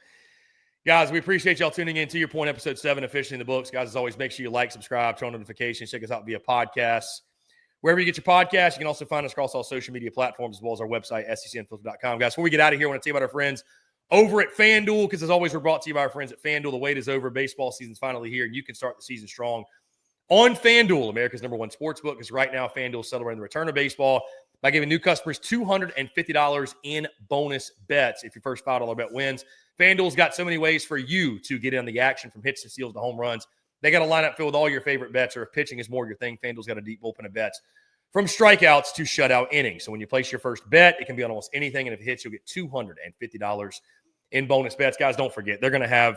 A: Guys, we appreciate y'all tuning in to Your Point, episode 7, officially in the books. Guys, as always, make sure you like, subscribe, turn on notifications, check us out via podcasts. Wherever you get your podcasts, you can also find us across all social media platforms, as well as our website, secunfilter.com. Guys, before we get out of here, I want to tell you about our friends over at FanDuel, because as always, we're brought to you by our friends at FanDuel. The wait is over. Baseball season's finally here, and you can start the season strong on FanDuel, America's #1 sportsbook, because right now FanDuel is celebrating the return of baseball by giving new customers $250 in bonus bets if your first $5 bet wins. FanDuel's got so many ways for you to get in the action, from hits to steals to home runs. They got a lineup filled with all your favorite bets, or if pitching is more your thing, FanDuel's got a deep bullpen of bets, from strikeouts to shutout innings. So when you place your first bet, it can be on almost anything, and if it hits, you'll get $250 in bonus bets. Guys, don't forget, they're going to have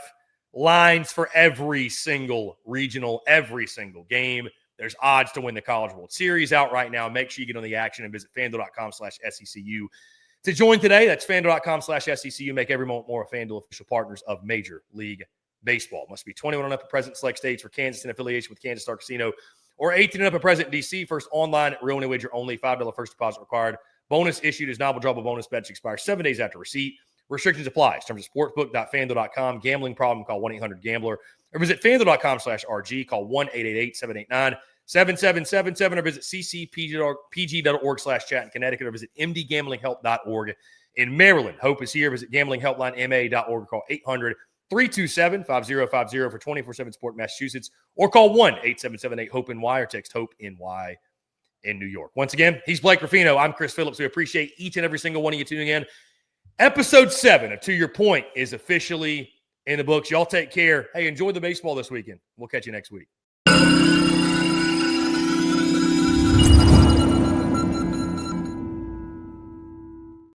A: lines for every single regional, every single game. There's odds to win the College World Series out right now. Make sure you get on the action and visit FanDuel.com/SECU to join today. That's FanDuel.com/SECU. Make every moment more of FanDuel, official partners of Major League Baseball. Must be 21 and up at present in select states. For Kansas, in affiliation with Kansas Star Casino, or 18 and up at present in D.C. First online, real money wager only. $5 first deposit required. Bonus issued as non-withdrawable bonus bets expire 7 days after receipt. Restrictions apply. Terms of sportsbook.fanduel.com. Gambling problem, call 1-800-GAMBLER. Or visit FanDuel.com/RG. Call 1-888-789-7777. Or visit ccpg.org/chat in Connecticut. Or visit mdgamblinghelp.org in Maryland. Hope is here. Visit gamblinghelplinema.org. Call 800-327-5050 for 24/7 support in Massachusetts. Or call 1-8778-HOPE-NY or text HOPE-NY in New York. Once again, he's Blake Ruffino. I'm Chris Phillips. We appreciate each and every single one of you tuning in. Episode 7 of To Your Point is officially in the books. Y'all take care. Hey, enjoy the baseball this weekend. We'll catch you next week.